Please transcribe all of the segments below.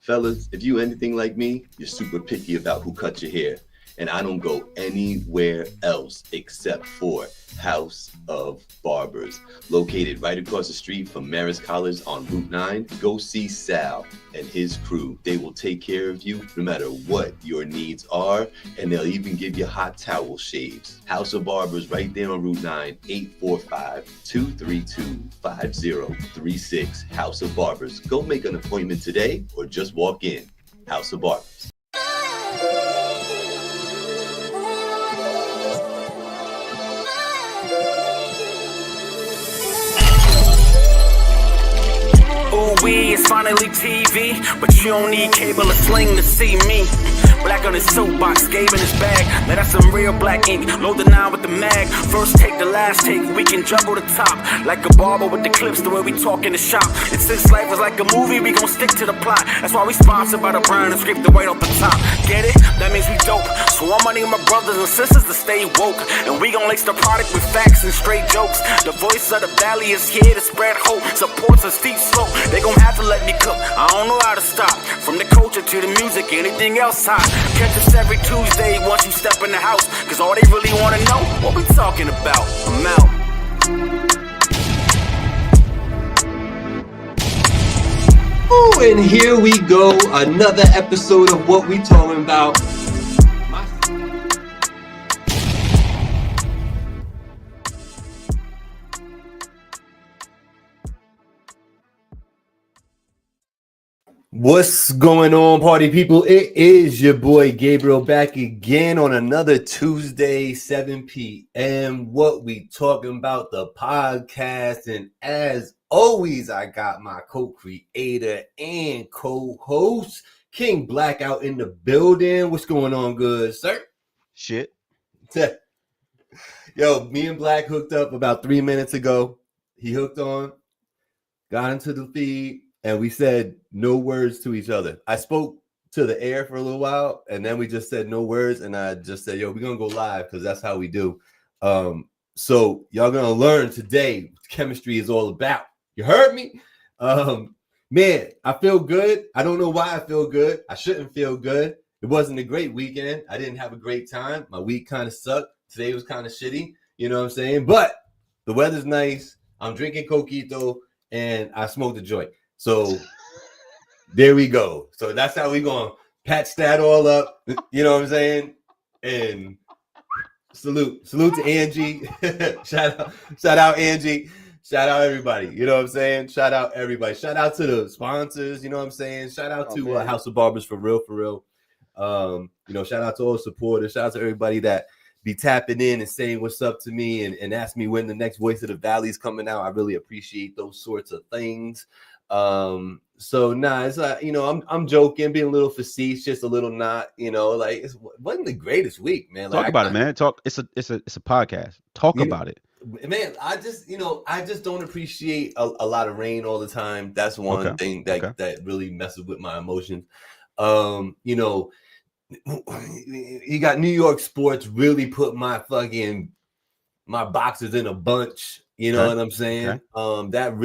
Fellas, if you anything like me, you're super picky about who cuts your hair. And I don't go anywhere else except for House of Barbers. Located right across the street from Marist College on Route 9, go see Sal and his crew. They will take care of you no matter what your needs are, and they'll even give you hot towel shaves. House of Barbers right there on Route 9, 845-232-5036. House of Barbers. Go make an appointment today or just walk in. House of Barbers. Ooh, it's finally TV, but you don't need cable or sling to see me. Black on his soapbox, Gabe in his bag. Now that's some real black ink. Load the 9 with the mag. First take, the last take. We can juggle the top. Like a barber with the clips, the way we talk in the shop. And since life was like a movie, we gon' stick to the plot. That's why we sponsored by the brand and scrape the white off the top. Get it? That means we dope. So I'ma need my brothers and sisters to stay woke. And we gon' lace the product with facts and straight jokes. The voice of the valley is here to spread hope. Supports a steep slope. They gon' have to let me cook. I don't know how to stop. From the culture to the music, anything else hot. Catch us every Tuesday once you step in the house. Cause all they really wanna know, what we talking about. I'm out. Ooh, and here we go. Another episode of What We Talking About. What's going on, party people? It is your boy Gabriel back again on another Tuesday, 7 p.m. What We Talking About, the podcast. And as always, I got my co-creator and co-host, King Black, out in the building. What's going on, good sir? Shit. Yo, me and Black hooked up about 3 minutes ago. He hooked on, got into the feed, and we said no words to each other. I spoke to the air for a little while, and then we just said no words, and I just said, yo, we're going to go live because that's how we do. So y'all going to learn today what chemistry is all about. You heard me? Man, I feel good. I don't know why I feel good. I shouldn't feel good. It wasn't a great weekend. I didn't have a great time. My week kind of sucked. Today was kind of shitty. You know what I'm saying? But the weather's nice. I'm drinking coquito, and I smoked a joint. So there we go. So that's how we gonna patch that all up. You know what I'm saying? And salute to Angie. shout out Angie. Shout out everybody. You know what I'm saying? Shout out everybody. Shout out to the sponsors. You know what I'm saying? Shout out to House of Barbers for real. You know, shout out to all the supporters. Shout out to everybody that be tapping in and saying what's up to me and ask me when the next Voice of the Valley is coming out. I really appreciate those sorts of things. So nah, it's you know, I'm joking, being a little facetious, a little not, you know, like it wasn't the greatest week, man. Like, Talk about it, man. It's a podcast. Talk about it. Man, I just don't appreciate a lot of rain all the time. That's one thing that really messes with my emotions. You know, you got New York sports really put my boxes in a bunch. You know what I'm saying? That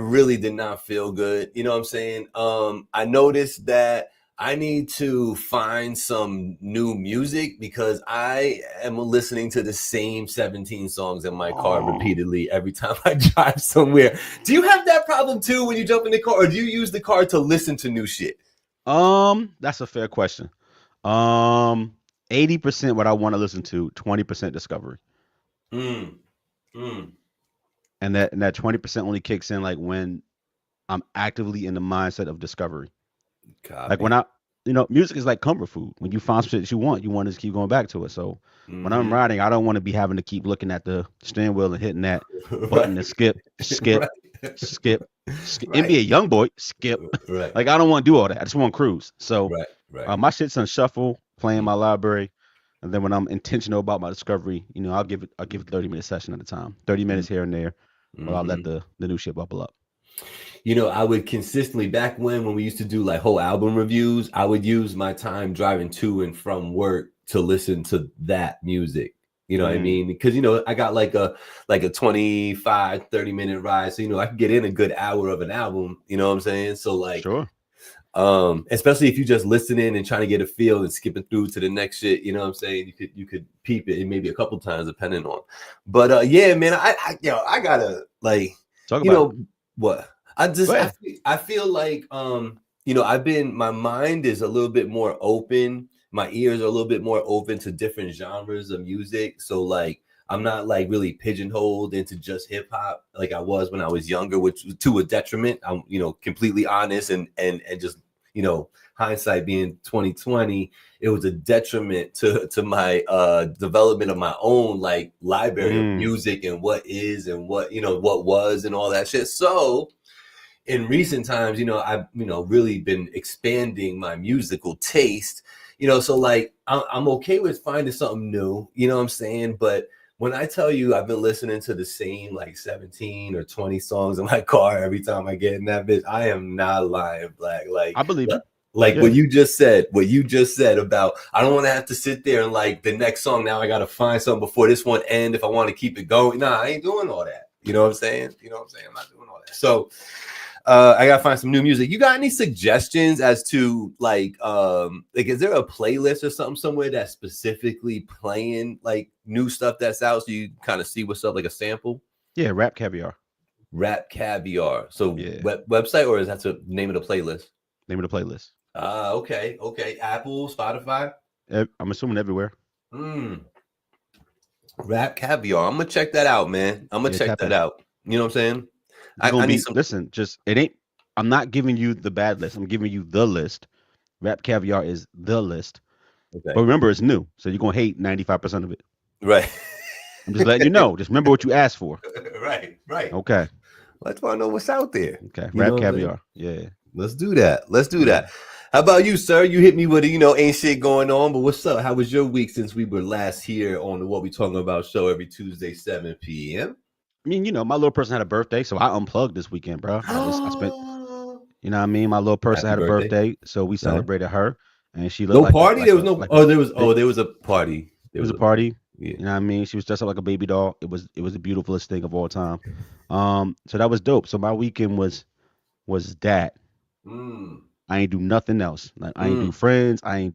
really did not feel good. You know what I'm saying? I noticed that I need to find some new music because I am listening to the same 17 songs in my car repeatedly every time I drive somewhere. Do you have that problem too when you jump in the car, or do you use the car to listen to new shit? That's a fair question. 80% what I want to listen to, 20% discovery. And that 20% only kicks in like when I'm actively in the mindset of discovery. God, like when music is like comfort food. When you find shit that you want to keep going back to it. So when I'm riding, I don't want to be having to keep looking at the steering wheel and hitting that button to skip. Skip. Right. NBA YoungBoy, skip. Right. Like I don't want to do all that. I just want to cruise. So right. My shit's on shuffle, playing my library. And then when I'm intentional about my discovery, you know, I'll give it a 30-minute session at a time. 30 minutes here and there. Or I'll let the new shit bubble up. You know, I would consistently, back when we used to do like whole album reviews, I would use my time driving to and from work to listen to that music. You know what I mean? Because, you know, I got like a 25, 30-minute ride. So, you know, I can get in a good hour of an album. You know what I'm saying? So like, sure. Especially if you just listening and trying to get a feel and skipping through to the next shit, you know what I'm saying? You could peep it maybe a couple times depending on. But yeah, man, I gotta like, Talk you about know what? I feel like my mind is a little bit more open. My ears are a little bit more open to different genres of music. So like I'm not like really pigeonholed into just hip hop like I was when I was younger, which was to a detriment. I'm, completely honest and just, hindsight being 2020, it was a detriment to my development of my own like library of music and what is and what, what was and all that shit. So in recent times, I've, really been expanding my musical taste, so like I'm okay with finding something new, you know what I'm saying? But when I tell you I've been listening to the same like 17 or 20 songs in my car every time I get in that bitch, I am not lying, Black. Like I believe you. Like what you just said about I don't want to have to sit there and like the next song, now I got to find something before this one end if I want to keep it going. Nah, I ain't doing all that. You know what I'm saying? I'm not doing all that. So I gotta find some new music. You got any suggestions as to like is there a playlist or something somewhere that's specifically playing like new stuff that's out so you kind of see what's up, like a sample? Yeah, Rap Caviar. So yeah. Website, or is that the name of the playlist? Name of the playlist. Okay. Apple, Spotify. I'm assuming everywhere. Rap Caviar. I'm gonna check that out, man. I'm gonna check that out. You know what I'm saying? I need some. Listen, just it ain't. I'm not giving you the bad list. I'm giving you the list. Rap Caviar is the list. Okay. But remember, it's new, so you're gonna hate 95% of it. Right. I'm just letting you know. Just remember what you asked for. Right. Okay. Let's want to know what's out there. Okay. Rap Caviar. Yeah. Let's do that. How about you, sir? You hit me with ain't shit going on, but what's up? How was your week since we were last here on the What We Talking About show every Tuesday, 7 p.m.? I mean, my little person had a birthday, so I unplugged this weekend, bro. I spent, you know what I mean? My little person had a birthday, so we celebrated her, and she looked party? There was a party. There was a party. Yeah. You know what I mean? She was dressed up like a baby doll. It was the beautifulest thing of all time. So that was dope. So my weekend was that. I ain't do nothing else. Like I ain't do friends. I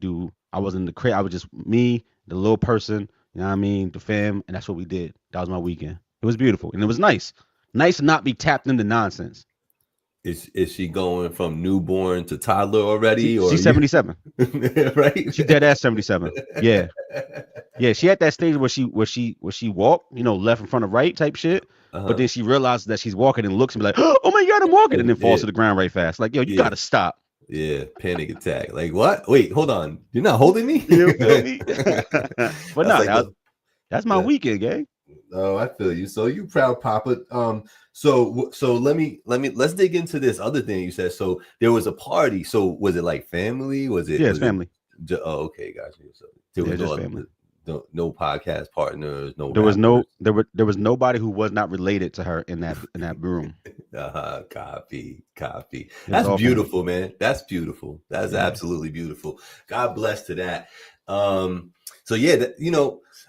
was in the crib. I was just me, the little person, you know what I mean? The fam, and that's what we did. That was my weekend. It was beautiful. And it was nice. Nice to not be tapped into nonsense. Is she going from newborn to toddler already? She's 77. Right? She's dead ass 77. Yeah. Yeah, she had that stage where she walked, left in front of right type shit. But then she realizes that she's walking and looks and be like, oh my God, I'm walking, and then falls to the ground right fast. Like, yo, you gotta stop. Yeah, panic attack. Like, what? Wait, hold on. You're not holding me? You feel me? But no, that's my weekend, gang. Oh, I feel you. So you proud papa. So let's dig into this other thing you said. So there was a party. So was it like family? Was it? Yeah, it's family. Okay, gotcha. So there was just family. No podcast partners. There was nobody who was not related to her in that room. Copy. That's beautiful, man. That's beautiful. That's absolutely beautiful. God bless to that. So yeah,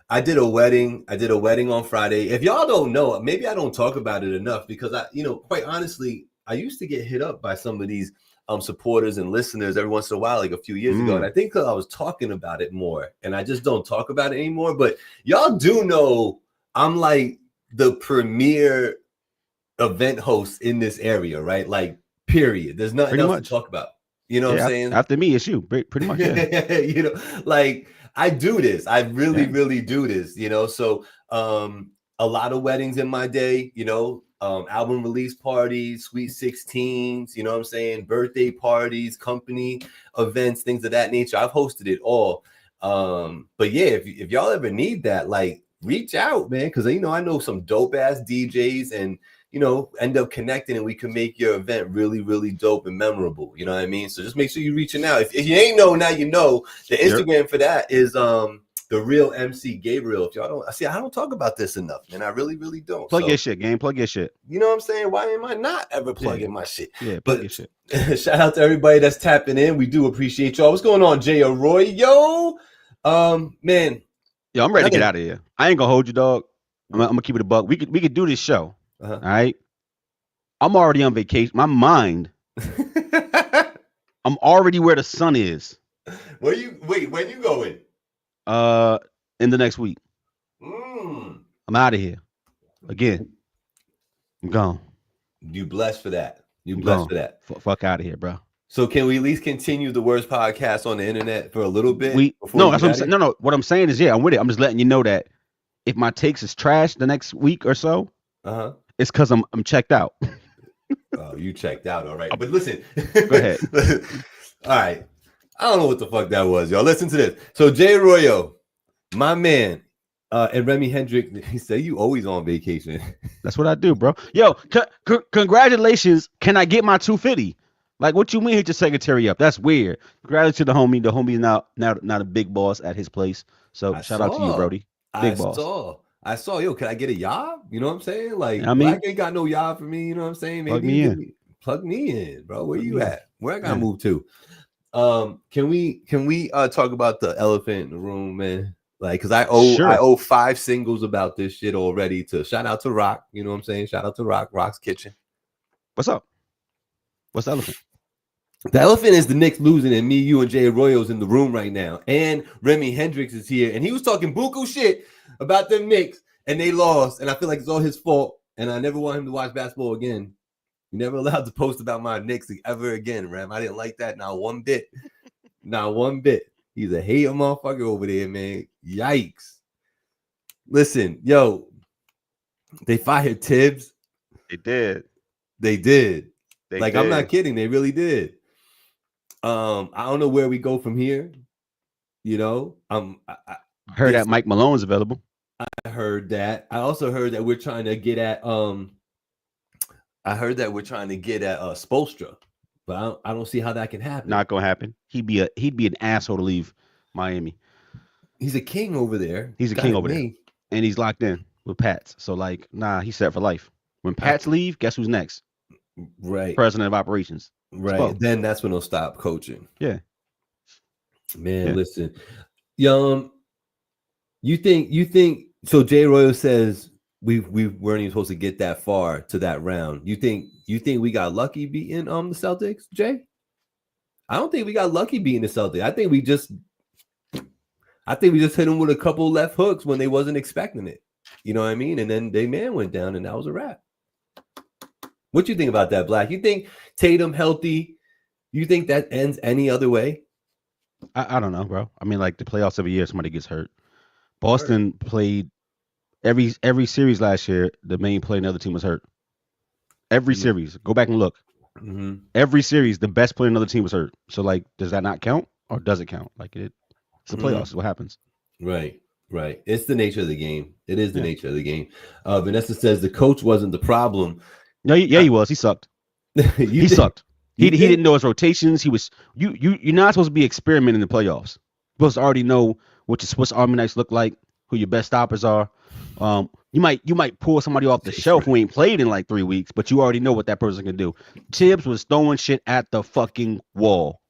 I did a wedding. On Friday. If y'all don't know, maybe I don't talk about it enough because quite honestly, I used to get hit up by some of these supporters and listeners every once in a while, like a few years ago. And I think I was talking about it more and I just don't talk about it anymore. But y'all do know I'm like the premier event host in this area, right? Like, period. There's nothing else to talk about. You know what I'm saying? After me, it's you. Pretty much, yeah. Like I do this. I really do this, So a lot of weddings in my day, album release parties, sweet 16s, you know what I'm saying? Birthday parties, company events, things of that nature. I've hosted it all. But yeah, if y'all ever need that, like reach out, man. Cause I know some dope ass DJs and, end up connecting and we can make your event really, really dope and memorable. You know what I mean? So just make sure you're reaching out. If you ain't know, now you know. The Instagram for that is the real MC Gabriel. If y'all don't I don't talk about this enough, man. I really, really don't. Plug your shit, gang. Plug your shit. You know what I'm saying? Why am I not ever plugging my shit? Yeah, plug your shit. Shout out to everybody that's tapping in. We do appreciate y'all. What's going on, Jay Arroyo? Man. Yo, I'm ready to get out of here. I ain't gonna hold you, dog. I'm gonna keep it a buck. We could do this show. All right. I'm already on vacation. My mind. I'm I'm already where the sun is. When you going? In the next week. Mm. I'm out of here. Again. I'm gone. You blessed for that. You I'm blessed gone. for that. Fuck out of here, bro. So can we at least continue the worst podcast on the internet for a little bit before No, you that's get what I'm out of saying. here? No. What I'm saying is, yeah, I'm with it. I'm just letting you know that if my takes is trash the next week or so, Uh-huh. it's because I'm checked out. Oh, you checked out, all right. But listen. Go ahead. All right. I don't know what the fuck that was, y'all. Listen to this. So Jay Arroyo, my man, and Remy Hendrick, he said you always on vacation. That's what I do, bro. Yo, congratulations. Can I get my 250? Like, what you mean hit your secretary up? That's weird. Congratulations to the homie. The homie is now a big boss at his place. So shout out to you, Brody. Big boss. I saw. Yo, can I get a job? You know what I'm saying? Like, I mean, Black ain't got no job for me. You know what I'm saying? Maybe plug me in, bro. Where you at? Where I gotta move to? Can we talk about the elephant in the room, man? Like, cause I owe 5 singles about this shit already. To shout out to Rock. You know what I'm saying? Shout out to Rock's Kitchen. What's up? What's the elephant? The elephant is the Knicks losing, and me, you, and Jay Arroyo's in the room right now. And Remy Hendricks is here, and he was talking buku shit about them Knicks, and they lost. And I feel like it's all his fault. And I never want him to watch basketball again. You're never allowed to post about my Knicks ever again, Ram. I didn't like that, not one bit. Not one bit. He's a hater motherfucker over there, man. Yikes. Listen, yo, they fired Tibbs. They did. I'm not kidding. They really did. I don't know where we go from here. You know, I heard that Mike Malone's available. I heard that. I also heard that we're trying to get at Spoelstra, but I don't see how that can happen. Not gonna happen. He'd be an asshole to leave Miami. He's a king over there. He's a king over there, and he's locked in with Pats. So like, nah, he's set for life. When Pats leave, guess who's next? Right, president of operations. Right, then that's when he'll stop coaching. Yeah, man. Yeah. Listen, you think so? Jay Arroyo says we weren't even supposed to get that far to that round. You think we got lucky beating the Celtics, Jay? I don't think we got lucky beating the Celtics. I think we just hit them with a couple left hooks when they wasn't expecting it. You know what I mean? And then they man went down, and that was a wrap. What you think about that, Black? You think Tatum healthy? You think that ends any other way? I don't know, bro. I mean, like the playoffs every year, somebody gets hurt. Boston played every series last year. The main player in the other team was hurt. Every series, go back and look. Mm-hmm. Every series, the best player in another team was hurt. So, like, does that not count, or does it count? Like, it's the playoffs. What happens? Right. It's the nature of the game. It is the nature of the game. Vanessa says the coach wasn't the problem. No, he was. He sucked. He sucked. He didn't know his rotations. He was. You're not supposed to be experimenting in the playoffs. You're supposed to already know what your Swiss Army knives look like, who your best stoppers are. You might pull somebody off the shelf who ain't played in like 3 weeks, but you already know what that person can do. Tibbs was throwing shit at the fucking wall.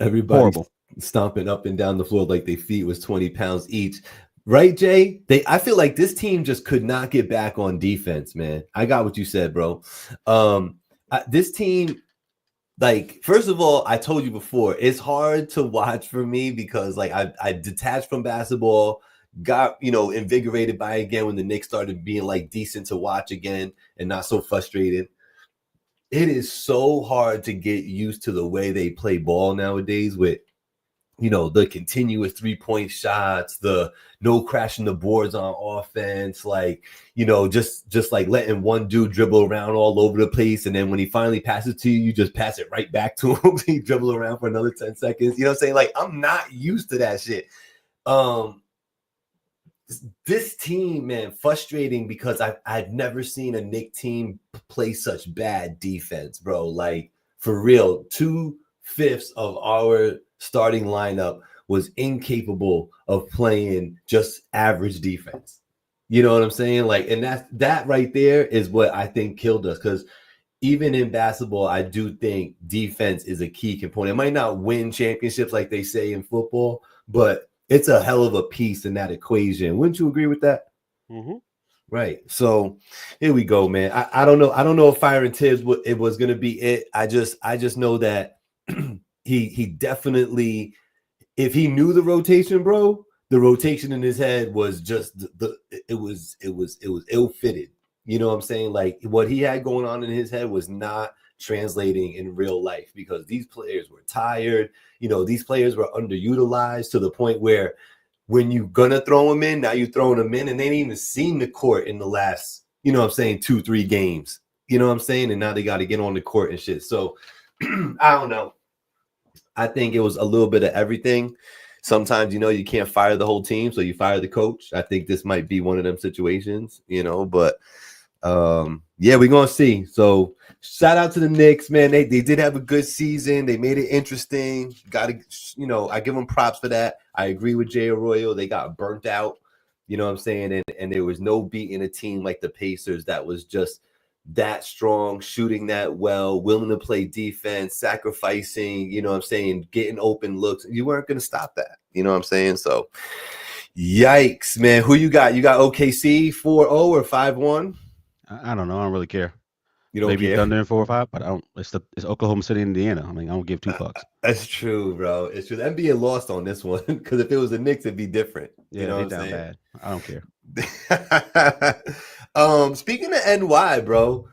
Everybody stomping up and down the floor like their feet was 20 pounds each. Right, Jay? I feel like this team just could not get back on defense, man. I got what you said, bro. This team, like, first of all, I told you before, it's hard to watch for me because, like, I detached from basketball, got, invigorated by it again when the Knicks started being, like, decent to watch again and not so frustrated. It is so hard to get used to the way they play ball nowadays with, the continuous 3-point shots, the no crashing the boards on offense, like, just like letting one dude dribble around all over the place. And then when he finally passes to you, you just pass it right back to him. He dribble around for another 10 seconds. You know what I'm saying? Like, I'm not used to that shit. This team, man, frustrating because I'd never seen a Knick team play such bad defense, bro. Like, for real, 2/5 of our starting lineup was incapable of playing just average defense. You know what I'm saying? Like, and that right there is what I think killed us. Because even in basketball, I do think defense is a key component. It might not win championships like they say in football, but it's a hell of a piece in that equation. Wouldn't you agree with that? Mm-hmm. Right. So here we go, man. I don't know. I don't know if firing Tibbs it was going to be it. I just know that he definitely, if he knew the rotation, bro, the rotation in his head was just it was ill fitted. You know what I'm saying? Like what he had going on in his head was not translating in real life because these players were tired. You know, these players were underutilized to the point where when you're gonna throw them in, now you're throwing them in, and they ain't even seen the court in the last, you know what I'm saying, 2-3 games. You know what I'm saying? And now they got to get on the court and shit. So I don't know. I think it was a little bit of everything. Sometimes, you know, you can't fire the whole team, so you fire the coach. I think this might be one of them situations, you know, but yeah, we're gonna see. So shout out to the Knicks, man. They did have a good season. They made it interesting. Gotta, you know, I give them props for that. I agree with Jay Arroyo. They got burnt out, you know what I'm saying? And there was no beating a team like the Pacers that was just that strong, shooting that well, willing to play defense, sacrificing, you know what I'm saying, getting open looks. You weren't going to stop that. You know what I'm saying? So, yikes, man. Who you got? You got OKC 4-0 or 5-1? I don't know. I don't really care. You don't Maybe care? Thunder in 4 or 5, but I don't. It's Oklahoma City, Indiana. I mean, I don't give 2 fucks. That's true, bro. It's true. The NBA lost on this one because if it was the Knicks, it'd be different. Yeah, you know they what I'm down saying? bad. I don't care. Speaking of NY, bro,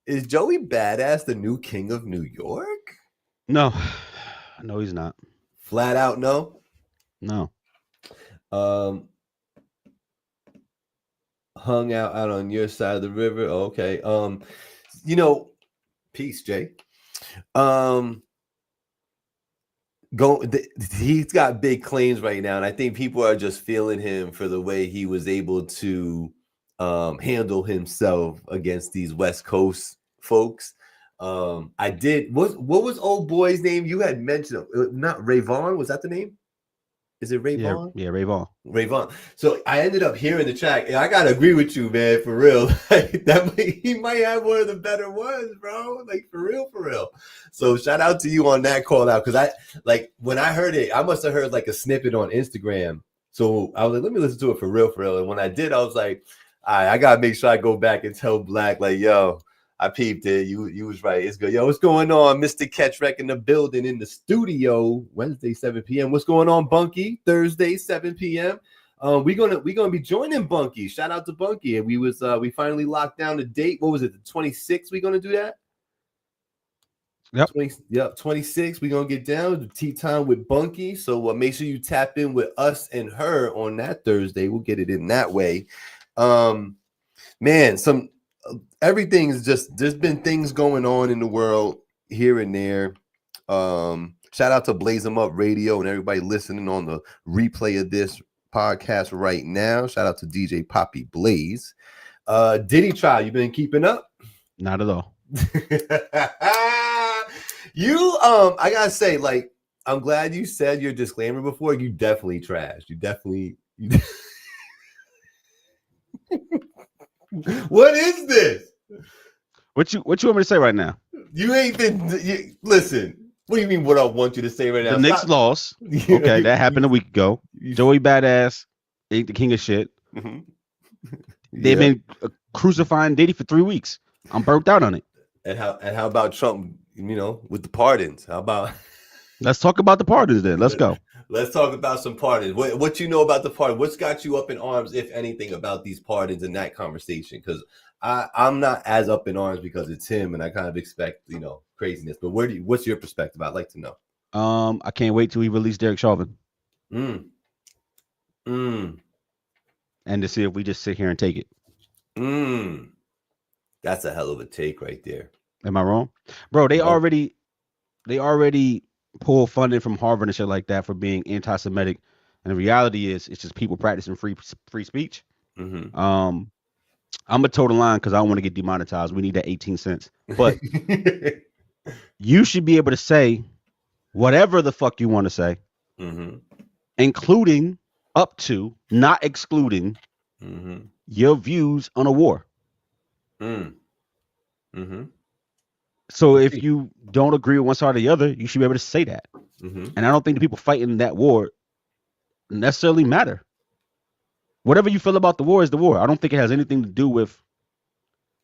is Joey Badass the new king of New York? No, he's not. Flat out, no. No. Hung out on your side of the river. Okay. You know, peace, Jay. He's got big claims right now, and I think people are just feeling him for the way he was able to handle himself against these West Coast folks. I did. What was old boy's name? You had mentioned not Ray Vaughn. Was that the name? Is it Ray Vaughn? Yeah, Ray Vaughn. Ray Vaughn. So I ended up hearing the track, and I gotta agree with you, man, for real. He might have one of the better ones, bro. Like for real. So shout out to you on that call out, because I like when I heard it, I must have heard like a snippet on Instagram. So I was like, let me listen to it for real. And when I did, I was like, all right, I gotta make sure I go back and tell Black, like, yo, I peeped it. You was right. It's good. Yo, what's going on? Mr. Catchwreck in the building in the studio. Wednesday, 7 p.m. What's going on, Bunky? Thursday, 7 p.m. We're gonna be joining Bunky. Shout out to Bunky. And we finally locked down the date. What was it? The 26th? We're gonna do that? Yep. 26. We're gonna get down to tea time with Bunky. So make sure you tap in with us and her on that Thursday. We'll get it in that way. Man, everything is just, there's been things going on in the world here and there. Shout out to Blaze 'em Up Radio and everybody listening on the replay of this podcast right now. Shout out to DJ Poppy Blaze. Diddy trial, you been keeping up? Not at all. I gotta say, like, I'm glad you said your disclaimer before. You definitely trashed. What is this? What you want me to say right now? You ain't been. Listen. What do you mean? What I want you to say right now? The Knicks lost. Okay, that happened a week ago. Joey Badass ain't the king of shit. Mm-hmm. They've been crucifying Diddy for 3 weeks. I'm burnt out on it. And how about Trump? You know, with the pardons. How about? Let's talk about the pardons then. Let's go. Let's talk about some pardons. What you know about the pardon? What's got you up in arms, if anything, about these pardons in that conversation? Because I'm not as up in arms because it's him, and I kind of expect, you know, craziness. But what's your perspective? I'd like to know. I can't wait till he release Derek Chauvin. And to see if we just sit here and take it. That's a hell of a take right there. Am I wrong? Bro, they already pull funding from Harvard and shit like that for being anti-Semitic. And the reality is it's just people practicing free speech. Mm-hmm. I'm a total line because I don't want to get demonetized. We need that 18 cents. But you should be able to say whatever the fuck you want to say, including up to, not excluding, your views on a war. So if you don't agree with one side or the other, you should be able to say that. And I don't think the people fighting that war necessarily matter. Whatever you feel about the war is the war. I don't think it has anything to do with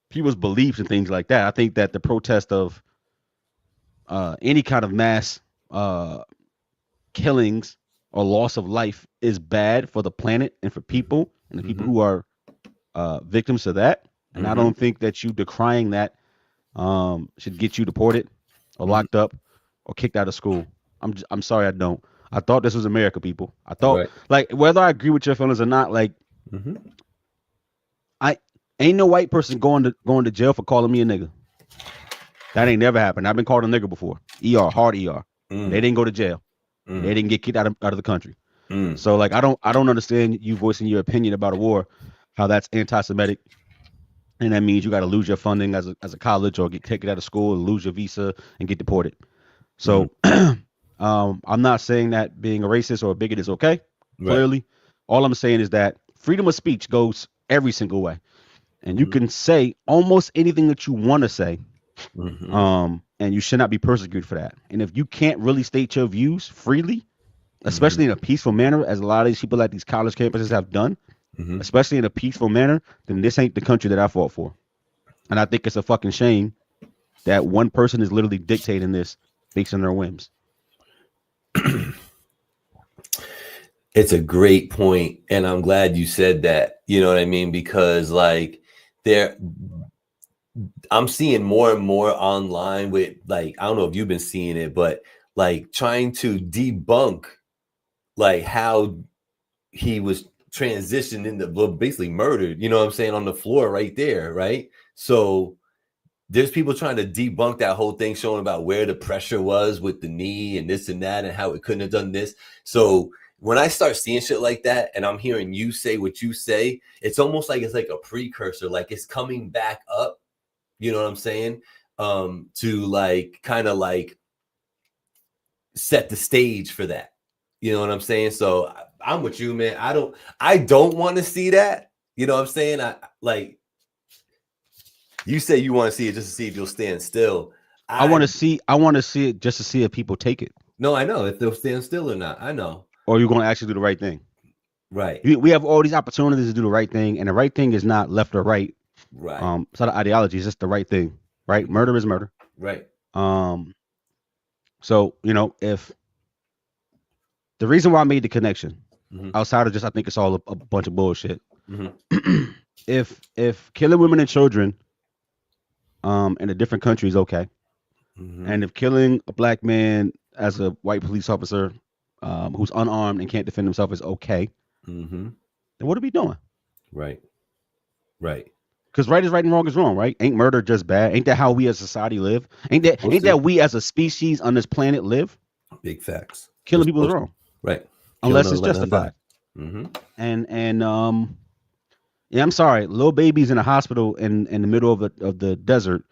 people's beliefs and things like that. I think that the protest of any kind of mass killings or loss of life is bad for the planet and for people and the people who are victims to that. And I don't think that you decrying that should get you deported or locked up or kicked out of school. I'm sorry, I don't. I thought this was America, people. I thought like whether I agree with your feelings or not, like I ain't no white person going to jail for calling me a nigga. That ain't never happened. I've been called a nigga before. ER, hard ER. They didn't go to jail. They didn't get kicked out of the country. So like I don't understand you voicing your opinion about a war, how that's anti-Semitic, and that means you got to lose your funding as a college or get kicked out of school and lose your visa and get deported. So I'm not saying that being a racist or a bigot is okay. Clearly, all I'm saying is that freedom of speech goes every single way, and you can say almost anything that you want to say. And you should not be persecuted for that. And if you can't really state your views freely, especially in a peaceful manner, as a lot of these people at these college campuses have done, especially in a peaceful manner, then this ain't the country that I fought for. And I think it's a fucking shame that one person is literally dictating this based on their whims. It's a great point, and I'm glad you said that. You know what I mean? Because like I'm seeing more and more online with like, I don't know if you've been seeing it, but like trying to debunk like how he was transitioned into basically murdered, you know what I'm saying, on the floor right there, right? So there's people trying to debunk that whole thing, showing about where the pressure was with the knee and this and that and how it couldn't have done this. So when I start seeing shit like that and I'm hearing you say what you say, it's almost like it's like a precursor, like it's coming back up. You know what I'm saying? To like kind of like set the stage for that. You know what I'm saying? So I'm with you, man. I don't want to see that. You know what I'm saying? I like you say you want to see it just to see if you'll stand still. I want to see it just to see if people take it. No, I know if they'll stand still or not. I know. Or you're going to actually do the right thing. Right. We have all these opportunities to do the right thing, and the right thing is not left or right. Right. It's not an ideology, it's just the right thing. Right? Murder is murder. Right. So, you know, if the reason why I made the connection outside of just I think it's all a bunch of bullshit. If killing women and children in a different country is okay, and if killing a black man as a white police officer who's unarmed and can't defend himself is okay, then what are we doing? Right. Right. Because right is right and wrong is wrong, right? Ain't murder just bad? Ain't that how we as society live? Ain't that we as a species on this planet live? Big facts. Killing people is wrong, right? Unless it's justified. And yeah, I'm sorry, little babies in a hospital in the middle of the desert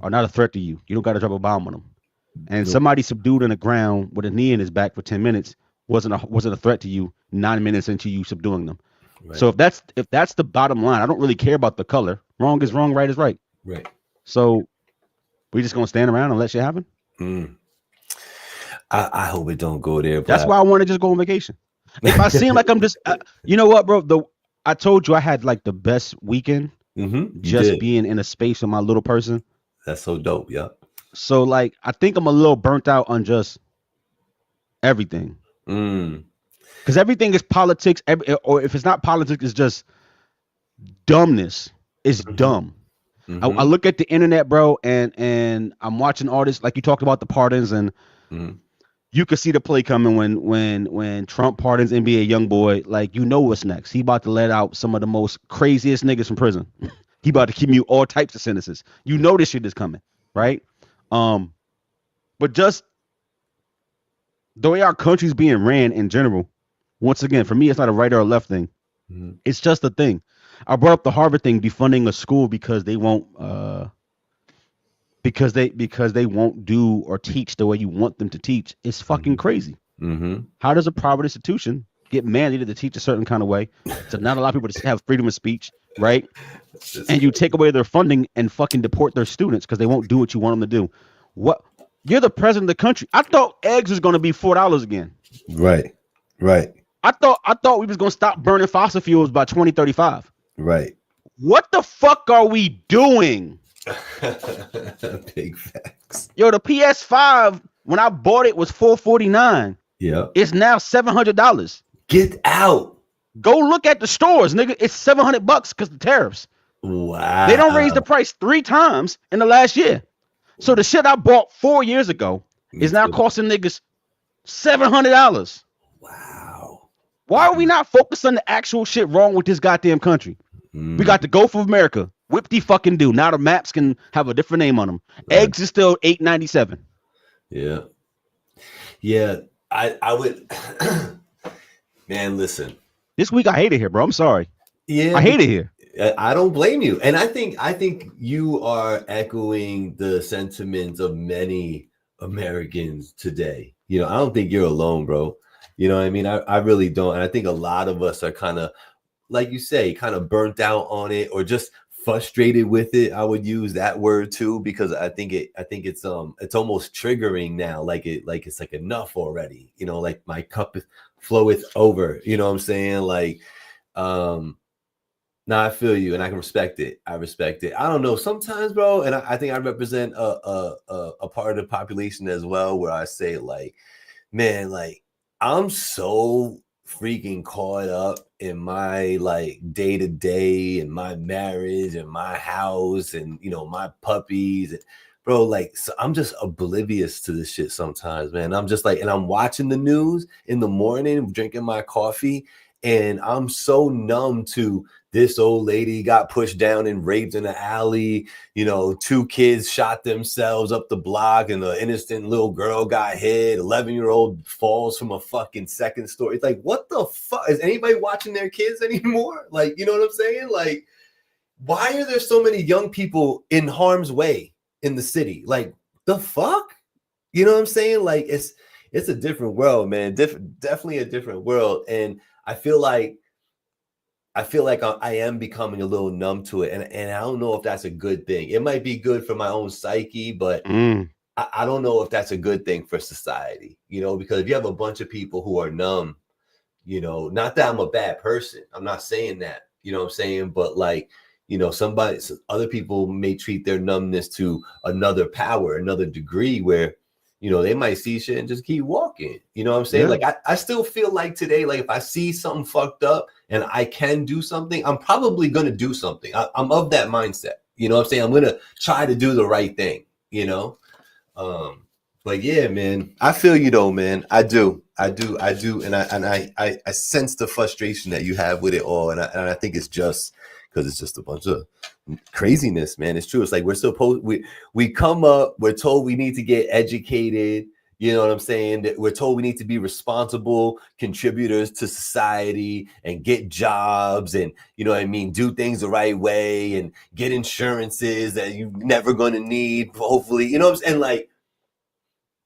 are not a threat to you. You don't got to drop a bomb on them. And somebody subdued on the ground with a knee in his back for 10 minutes wasn't a threat to you 9 minutes into you subduing them. Right. So if that's the bottom line, I don't really care about the color. Wrong is wrong, right is right. Right. So we just gonna stand around and let shit happen? I hope it don't go there. That's why I want to just go on vacation. If I seem like I'm just, you know what, bro? I told you I had like the best weekend just being in a space with my little person. That's so dope, yeah. So like, I think I'm a little burnt out on just everything. Because everything is politics, or if it's not politics, it's just dumbness. It's dumb. I look at the internet, bro, and I'm watching all this, like you talked about the pardons, and you could see the play coming when Trump pardons NBA YoungBoy. Like, you know what's next. He about to let out some of the most craziest niggas from prison. He about to commute all types of sentences. You know this shit is coming, right? But just the way our country's being ran in general, once again, for me, it's not a right or a left thing. It's just a thing. I brought up the Harvard thing, defunding a school because they won't because they won't do or teach the way you want them to teach. It's fucking crazy. How does a private institution get mandated to teach a certain kind of way? So not a lot of people just have freedom of speech, right? And you take away their funding and fucking deport their students because they won't do what you want them to do. What? You're the president of the country. I thought eggs was going to be $4 again. Right. I thought we was going to stop burning fossil fuels by 2035. Right. What the fuck are we doing? Big facts. Yo, the PS5 when I bought it was $449. Yeah. It's now $700. Get out. Go look at the stores, nigga. It's $700 because the tariffs. Wow. They don't raise the price 3 times in the last year. So the shit I bought 4 years ago is now costing niggas $700. Wow. Why are we not focused on the actual shit wrong with this goddamn country? We got the Gulf of America. Whip de fucking do. Now the maps can have a different name on them. Right. Eggs is still $8.97. Yeah. Yeah. I would man, listen. This week I hate it here, bro. I'm sorry. Yeah. I hate it here. I don't blame you. And I think you are echoing the sentiments of many Americans today. You know, I don't think you're alone, bro. You know what I mean? I really don't. And I think a lot of us are kind of, like you say, kind of burnt out on it or just frustrated with it. I would use that word too, because I think it's almost triggering now. Like it's like enough already, you know, like my cup floweth over, you know what I'm saying? Like, now I feel you and I can respect it. I respect it. I don't know. Sometimes, bro, and I think I represent a part of the population as well, where I say like, man, like I'm so freaking caught up in my like day to day and my marriage and my house and, you know, my puppies, bro. Like, so I'm just oblivious to this shit sometimes, man. I'm just like, and I'm watching the news in the morning, drinking my coffee, and I'm so numb to this old lady got pushed down and raped in the alley. You know, 2 kids shot themselves up the block and the innocent little girl got hit. 11-year-old falls from a fucking second story. It's like, what the fuck? Is anybody watching their kids anymore? Like, you know what I'm saying? Like, why are there so many young people in harm's way in the city? Like, the fuck? You know what I'm saying? Like, it's a different world, man. Definitely a different world. And I feel like I am becoming a little numb to it. And I don't know if that's a good thing. It might be good for my own psyche, but I don't know if that's a good thing for society, you know, because if you have a bunch of people who are numb, you know, not that I'm a bad person. I'm not saying that, you know what I'm saying? But like, you know, other people may treat their numbness to another power, another degree where, you know, they might see shit and just keep walking. You know what I'm saying? Yeah. Like I still feel like today, like if I see something fucked up and I can do something, I'm probably going to do something. I'm of that mindset. You know what I'm saying? I'm going to try to do the right thing, you know? But yeah, man, I feel you though, man. I do. And I sense the frustration that you have with it all. And I think it's just because it's just a bunch of craziness, man. It's true. It's like we come up, we're told we need to get educated. You know what I'm saying? That we're told we need to be responsible contributors to society and get jobs and, you know what I mean, do things the right way and get insurances that you're never going to need, hopefully. You know what I'm saying? Like,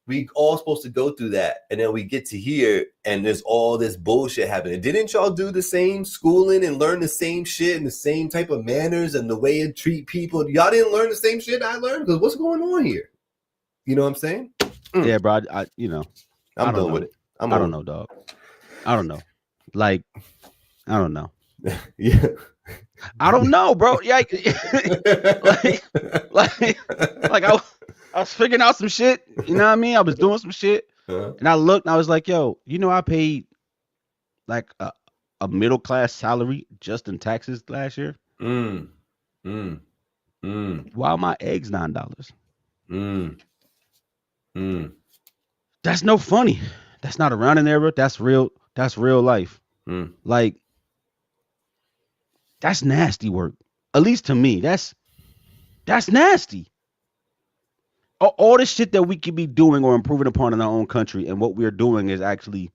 we all supposed to go through that. And then we get to here and there's all this bullshit happening. Didn't y'all do the same schooling and learn the same shit and the same type of manners and the way to treat people? Y'all didn't learn the same shit I learned? Because what's going on here? You know what I'm saying? Yeah, bro. I you know, I'm done with it. I don't know, dog. I don't know. Like, I don't know. Yeah. I don't know, bro. Yeah, like I was figuring out some shit. You know what I mean? I was doing some shit, and I looked, and I was like, "Yo, you know, I paid like a middle class salary just in taxes last year. Why are my eggs $9? That's no funny. That's not around an era. That's real. That's real life. Like, that's nasty work. At least to me, that's nasty. All the shit that we could be doing or improving upon in our own country, and what we're doing is actually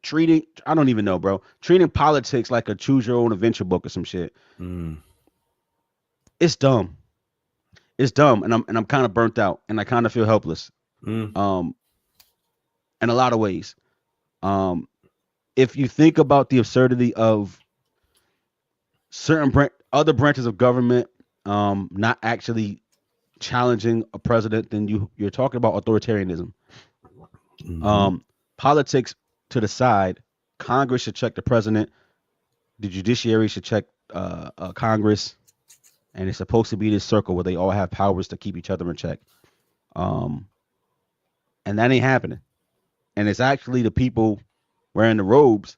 treating, I don't even know, bro, treating politics like a choose your own adventure book or some shit. It's dumb. It's dumb, and I'm kind of burnt out, and I kind of feel helpless. In a lot of ways. If you think about the absurdity of certain other branches of government not actually challenging a president, then you're talking about authoritarianism. Politics to the side, Congress should check the president, the judiciary should check Congress, and it's supposed to be this circle where they all have powers to keep each other in check. and that ain't happening. And it's actually the people wearing the robes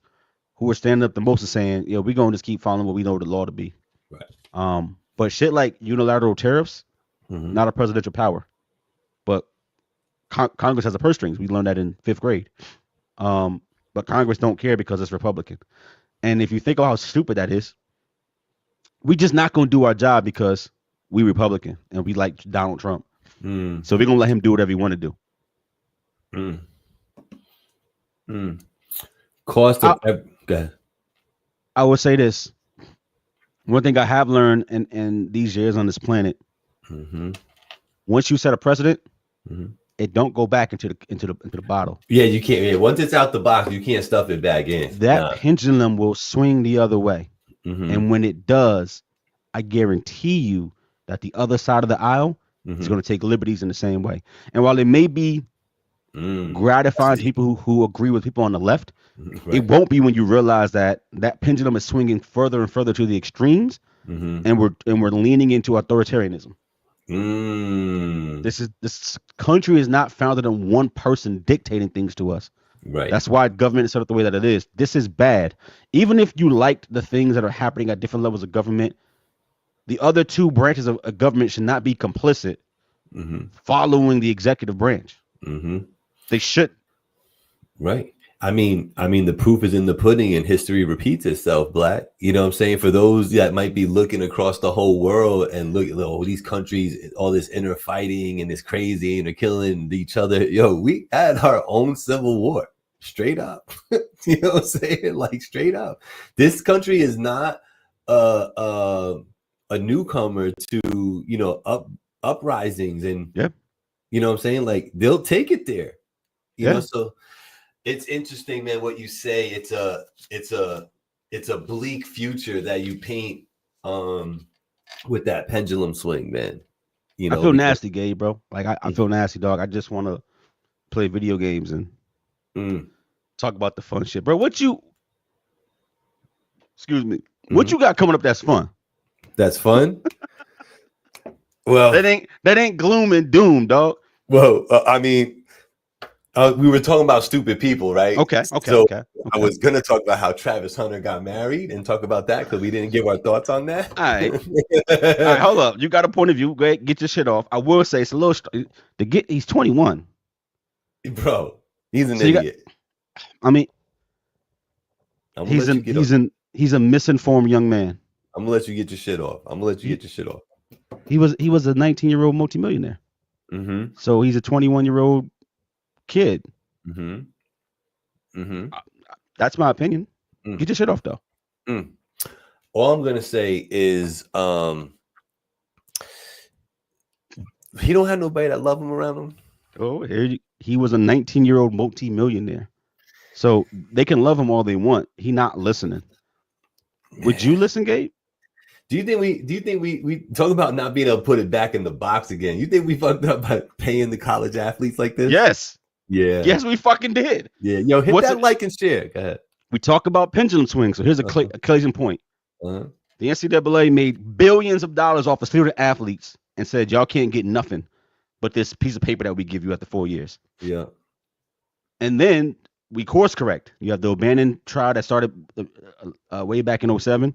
who are standing up the most and saying, "Yo, we're gonna just keep following what we know the law to be." Right. But shit like unilateral tariffs, not a presidential power, but Congress has a purse strings. We learned that in 5th grade. But Congress don't care because it's Republican. And if you think of how stupid that is, we just not gonna do our job because we Republican and we like Donald Trump. So we're gonna let him do whatever he want to do. Cost of go ahead. I would say this. One thing I have learned in these years on this planet, once you set a precedent, it don't go back into the bottle. Yeah, you can't. Yeah, once it's out the box, you can't stuff it back in. That pendulum will swing the other way, and when it does, I guarantee you that the other side of the aisle is going to take liberties in the same way. And while it may be gratifying to people who agree with people on the left, it won't be when you realize that pendulum is swinging further and further to the extremes, and we're leaning into authoritarianism. This country is not founded on one person dictating things to us. Right. That's why government is set up the way that it is. This is bad. Even if you liked the things that are happening at different levels of government, the other two branches of government should not be complicit following the executive branch. They should. Right. I mean, the proof is in the pudding, and history repeats itself, Black. You know what I'm saying? For those that might be looking across the whole world and look at all these countries, all this inner fighting and this crazy and they're killing each other. Yo, we had our own civil war, straight up. You know what I'm saying? Like straight up. This country is not a newcomer to, you know, uprisings and you know what I'm saying? Like they'll take it there. You know, so it's interesting, man, what you say. It's a bleak future that you paint with that pendulum swing, man. You know, I feel nasty, Gabe, bro. Like I feel nasty, dog. I just want to play video games and talk about the fun shit, bro. What you got coming up that's fun? That's fun. Well, that ain't gloom and doom, dog. Well, I mean, we were talking about stupid people, right? Okay. I was gonna talk about how Travis Hunter got married and talk about that because we didn't give our thoughts on that. All right, hold up. You got a point of view. Go ahead, get your shit off. I will say it's a little. He's 21, bro. He's an idiot. He's a misinformed young man. I'm gonna let you get your shit off. He was a 19-year-old multimillionaire. So he's a 21-year-old kid. That's my opinion. Get your shit off though. All I'm gonna say is he don't have nobody that love him around him. Oh, he was a 19-year-old multimillionaire. So they can love him all they want. He not listening. Would you listen, Gabe? Do you think we talk about not being able to put it back in the box again? You think we fucked up by paying the college athletes like this? Yes. Yeah. Yes, we fucking did. Yeah. Yo, hit that like and share. Go ahead. We talk about pendulum swings. So here's a case in point. The NCAA made billions of dollars off of student athletes and said, y'all can't get nothing but this piece of paper that we give you after 4 years. Yeah. And then we course correct. You have the O'Bannon trial that started way back in 2007.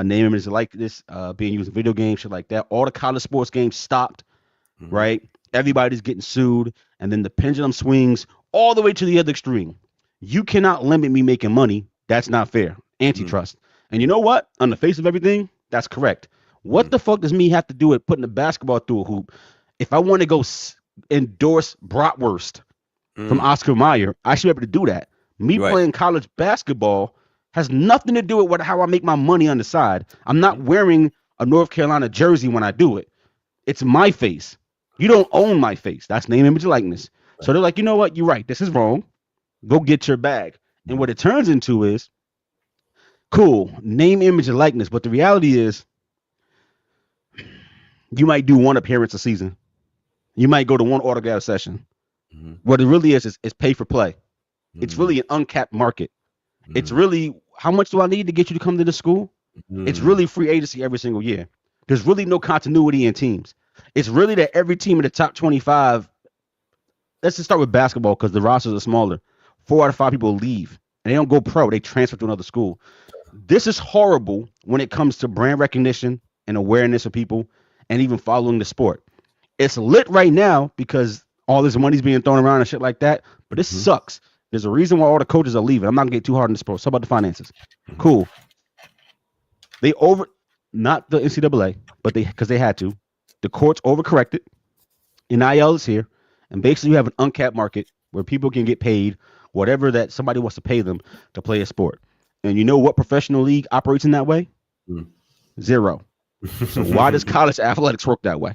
Name images like this being used in video games, shit like that. All the college sports games stopped, right? Everybody's getting sued, and then the pendulum swings all the way to the other extreme. You cannot limit me making money. That's not fair. Antitrust. And you know what? On the face of everything, that's correct. What the fuck does me have to do with putting a basketball through a hoop? If I want to go endorse bratwurst from Oscar Mayer, I should be able to do that. Me playing college basketball has nothing to do with how I make my money on the side. I'm not wearing a North Carolina jersey when I do it. It's my face. You don't own my face. That's name, image, likeness. Right. So they're like, you know what? You're right. This is wrong. Go get your bag. And what it turns into is, cool, name, image, and likeness. But the reality is, you might do one appearance a season. You might go to one autograph session. What it really is pay for play. It's really an uncapped market. It's really, how much do I need to get you to come to the school? It's really free agency every single year. There's really no continuity in teams. It's really that every team in the top 25 let's just start with basketball because the rosters are smaller. 4 out of 5 people leave and they don't go pro. They transfer to another school. This is horrible when it comes to brand recognition and awareness of people and even following the sport. It's lit right now because all this money's being thrown around and shit like that, but this sucks. There's a reason why all the coaches are leaving. I'm not gonna get too hard on this sport. So about the finances. Cool. They not the NCAA, but because they had to. The courts overcorrected. NIL is here, and basically you have an uncapped market where people can get paid whatever that somebody wants to pay them to play a sport. And you know what professional league operates in that way? Zero. So why does college athletics work that way?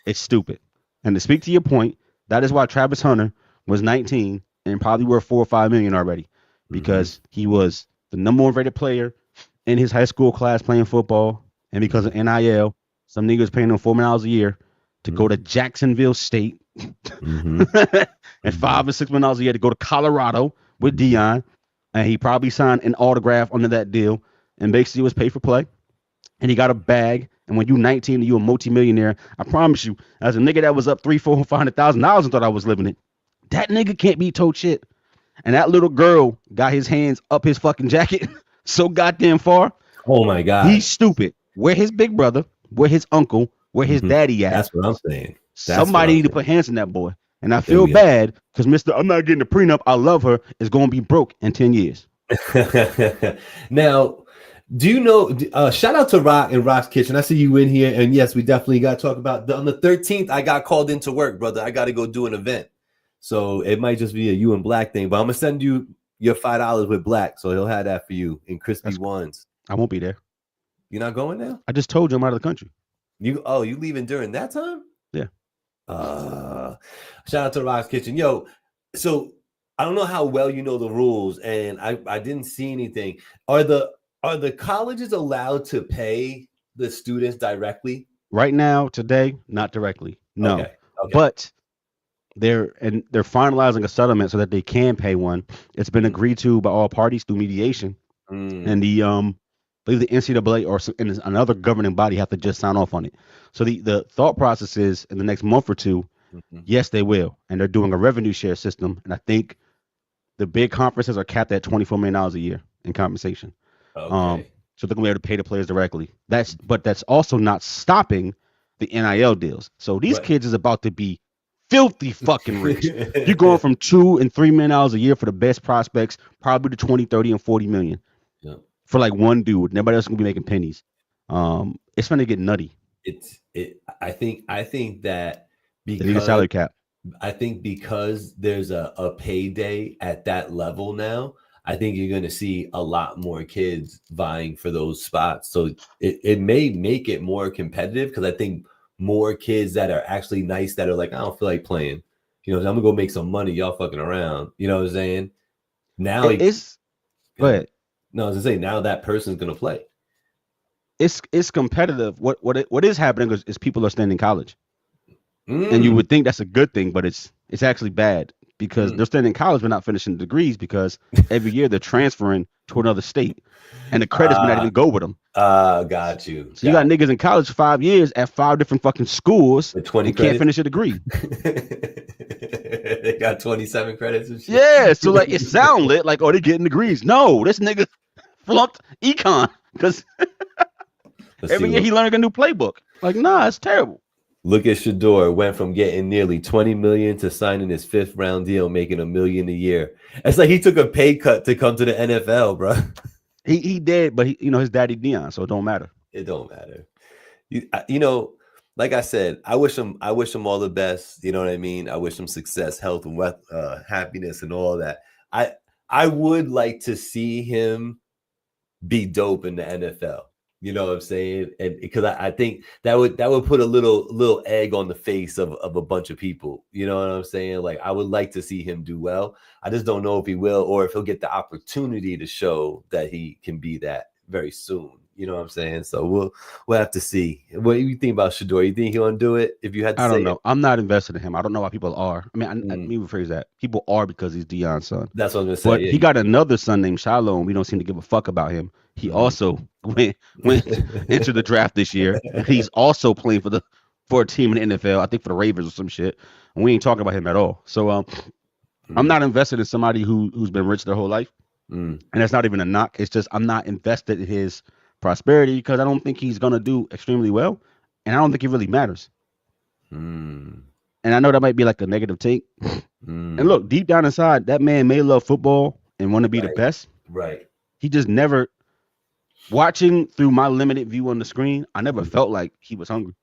It's stupid. And to speak to your point, that is why Travis Hunter was 19 and probably worth 4 or 5 million already, because he was the number 1 rated player in his high school class playing football, and because of NIL, some niggas paying him $4 million a year to go to Jacksonville State, and $5 and $6 million a year to go to Colorado with Dion, and he probably signed an autograph under that deal, and basically was paid for play, and he got a bag. And when you're 19 and you're a multimillionaire, I promise you, as a nigga that was up $300,000, $400,000 and thought I was living it, that nigga can't be told shit. And that little girl got his hands up his fucking jacket so goddamn far. Oh my God. He's stupid. Where his big brother, where his uncle, where his daddy at. That's what I'm saying. Somebody need to put hands on that boy. And I feel bad because Mr. I'm not getting a prenup, I love her is going to be broke in 10 years. Now, do you know, shout out to Rock and Rock's Kitchen. I see you in here. And yes, we definitely got to talk about on the 13th. I got called into work, brother. I got to go do an event. So it might just be a you and Black thing, but I'm going to send you your $5 with Black. So he'll have that for you in crispy ones. I won't be there. You're not going now? I just told you I'm out of the country. You leaving during that time? Yeah. Shout out to Rock's Kitchen. Yo, so I don't know how well you know the rules, and I didn't see anything. Are the colleges allowed to pay the students directly? Right now, today, not directly. No. Okay. But they're finalizing a settlement so that they can pay one. It's been agreed to by all parties through mediation. And I believe the NCAA or another governing body have to just sign off on it. So the thought process is in the next month or two, yes, they will. And they're doing a revenue share system. And I think the big conferences are capped at $24 million a year in compensation. Okay. So they're going to be able to pay the players directly. But that's also not stopping the NIL deals. So these kids is about to be filthy fucking rich. You're going from $2 and $3 million a year for the best prospects, probably to 20, 30, and 40 million. Yeah. For like one dude. Nobody else is gonna be making pennies. It's gonna get nutty. I think that because they need a salary cap. I think because there's a payday at that level now, I think you're gonna see a lot more kids vying for those spots. So it may make it more competitive because I think more kids that are actually nice that are like, I don't feel like playing. You know, I'm gonna go make some money. Y'all fucking around. You know what I'm saying? Now It's go ahead. No, I was gonna say now that person's gonna play. It's competitive. What is happening is people are staying in college, and you would think that's a good thing, but it's actually bad because they're staying in college but not finishing degrees because every year they're transferring to another state, and the credits may not even go with them. Got you. So you got niggas in college for 5 years at 5 different fucking schools and can't finish a degree. They got 27 credits and shit. Yeah, so like it sound lit like, oh, they getting degrees. No, this nigga flunked econ because every year he learning a new playbook. Like, nah, it's terrible. Look at Shador, went from getting nearly 20 million to signing his 5th round deal, making $1 million a year. It's like he took a pay cut to come to the NFL, bro. He did, but his daddy Dion, so it don't matter. It don't matter. You know, like I said, I wish him all the best. You know what I mean? I wish him success, health, and happiness, and all that. I would like to see him be dope in the NFL. You know what I'm saying? And because I think that would put a little egg on the face of a bunch of people. You know what I'm saying? Like I would like to see him do well. I just don't know if he will or if he'll get the opportunity to show that he can be that very soon. You know what I'm saying? So we'll have to see. What do you think about Shador? You think he'll undo it? If you had to I say don't know. it? I'm not invested in him. I don't know why people are. I mean, let me rephrase that. People are because he's Dion's son. That's what I was gonna say. But he got another son named Shalom. We don't seem to give a fuck about him. He also went into the draft this year. He's also playing for the for a team in the NFL. I think for the Ravens or some shit. And we ain't talking about him at all. So I'm not invested in somebody who's been rich their whole life. And that's not even a knock. It's just I'm not invested in his prosperity because I don't think he's gonna do extremely well, and I don't think it really matters. And I know that might be like a negative take. And look, deep down inside, that man may love football and want to be the best. Right. He just never, watching through my limited view on the screen, I never felt like he was hungry.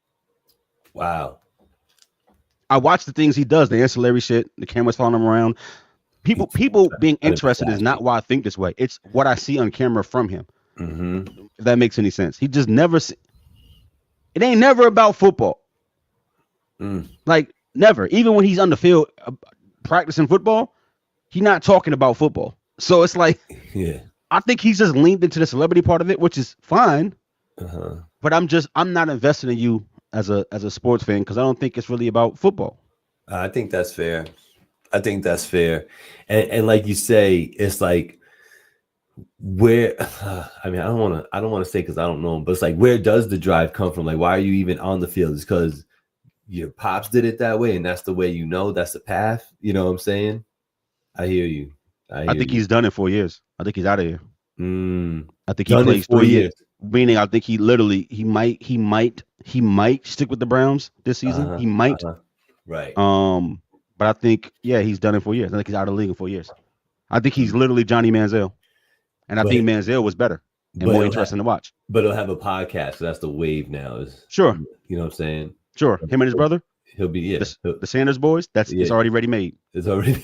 Wow. I watch the things he does, the ancillary shit, the cameras following him around. People being interested is not why I think this way. It's what I see on camera from him. If that makes any sense. He just never. It ain't never about football. Like never. Even when he's on the field practicing football, he's not talking about football. So it's like, I think he's just leaned into the celebrity part of it, which is fine. But I'm not invested in you as a sports fan because I don't think it's really about football. I think that's fair. And like you say, it's like where I mean, I don't want to say because I don't know him, but it's like, where does the drive come from? Like, why are you even on the field? It's because your pops did it that way, and that's the way, that's the path. You know what I'm saying? I hear you. I think he's done it 4 years. I think he's out of here. I think he Done plays it 4 3 years. years. Meaning, I think he might stick with the Browns this season. He might. Right. But I think, he's done it 4 years. I think he's out of the league in 4 years. I think he's literally Johnny Manziel. And I think Manziel was better and more interesting to watch. But he'll have a podcast, so that's the wave now. Sure. You know what I'm saying? Sure. Him and his brother? He'll be, the Sanders boys? It's already ready made. It's already...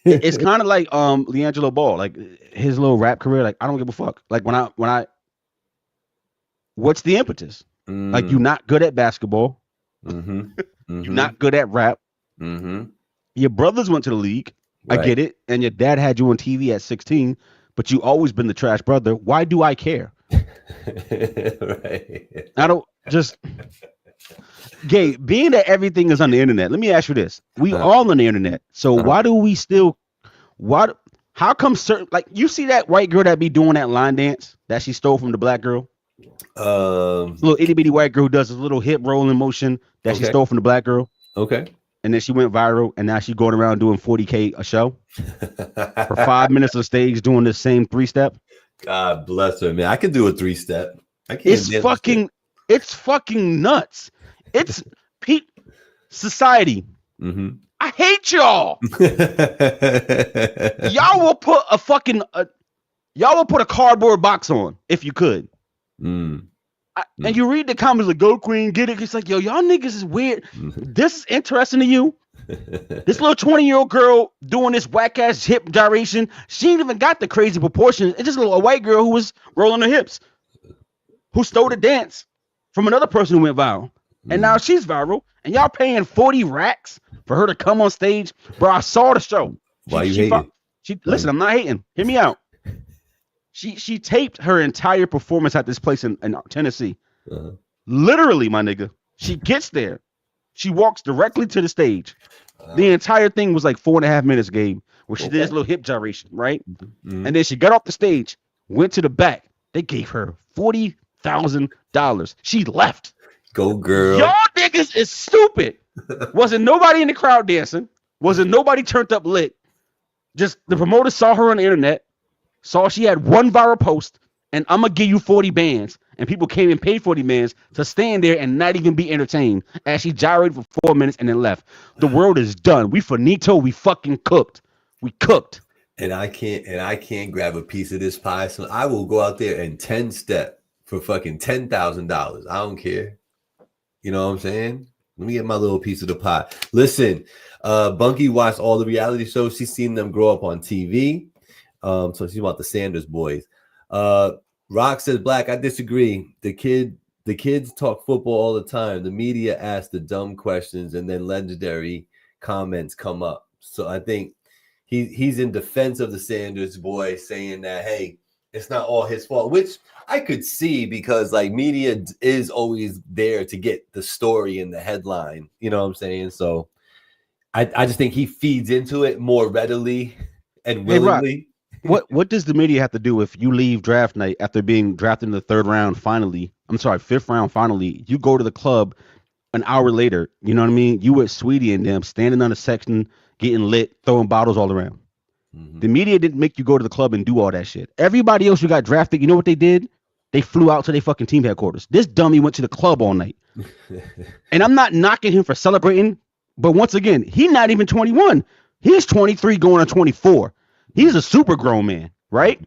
It's kind of like LiAngelo Ball, like his little rap career. Like, I don't give a fuck. Like when I what's the impetus? Like, you're not good at basketball. You're not good at rap. Your brothers went to the league. Right. I get it. And your dad had you on TV at 16, but you always been the trash brother. Why do I care? Right. I don't just Gay, being that everything is on the internet, let me ask you this. We all on the internet. So why do we still how come certain, like, you see that white girl that be doing that line dance that she stole from the black girl? Little itty bitty white girl who does this little hip rolling motion that she stole from the black girl. Okay. And then she went viral, and now she's going around doing $40K a show for 5 minutes on stage doing the same 3-step. God bless her, man. I can do a 3-step. I can't. It's fucking nuts. It's society. I hate y'all. Y'all will put a cardboard box on if you could. And you read the comments like, "Go Queen, get it." It's like, yo, y'all niggas is weird. This is interesting to you. This little 20-year-old girl doing this whack ass hip gyration. She ain't even got the crazy proportions. It's just a white girl who was rolling her hips, who stole the dance from another person who went viral. And now she's viral. And y'all paying 40 racks for her to come on stage. Bro, I saw the show. Why you hating? Listen, I'm not hating. Hear me out. She taped her entire performance at this place in Tennessee. Literally, my nigga. She gets there. She walks directly to the stage. The entire thing was like 4.5 minutes, Gabe, where she did this little hip gyration, right? And then she got off the stage, went to the back. They gave her $40,000. She left. Go girl. Y'all niggas is stupid. Wasn't nobody in the crowd dancing. Wasn't nobody turned up lit. Just the promoter saw her on the internet, saw she had one viral post, and I'm going to give you 40 bands. And people came and paid 40 bands to stand there and not even be entertained as she gyrated for 4 minutes and then left. The world is done. We finito. We fucking cooked. We cooked. And I can't grab a piece of this pie. So I will go out there and 10-step for fucking $10,000. I don't care. You know what I'm saying? Let me get my little piece of the pie. Listen, Bunky watched all the reality shows. She's seen them grow up on TV. So she's about the Sanders boys. Rock says, Black, I disagree. The kids talk football all the time. The media asks the dumb questions, and then legendary comments come up. So I think he's in defense of the Sanders boys, saying that, hey, it's not all his fault, which I could see because, like, media is always there to get the story and the headline. You know what I'm saying? So I just think he feeds into it more readily and willingly. Hey, what does the media have to do if you leave draft night after being drafted in the 3rd round finally? I'm sorry, 5th round finally. You go to the club an hour later, you know what I mean? You with Sweetie and them standing on a section, getting lit, throwing bottles all around. The media didn't make you go to the club and do all that shit. Everybody else who got drafted, you know what they did? They flew out to their fucking team headquarters. This dummy went to the club all night. And I'm not knocking him for celebrating, but once again, he's not even 21. He's 23 going on 24. He's a super grown man, right?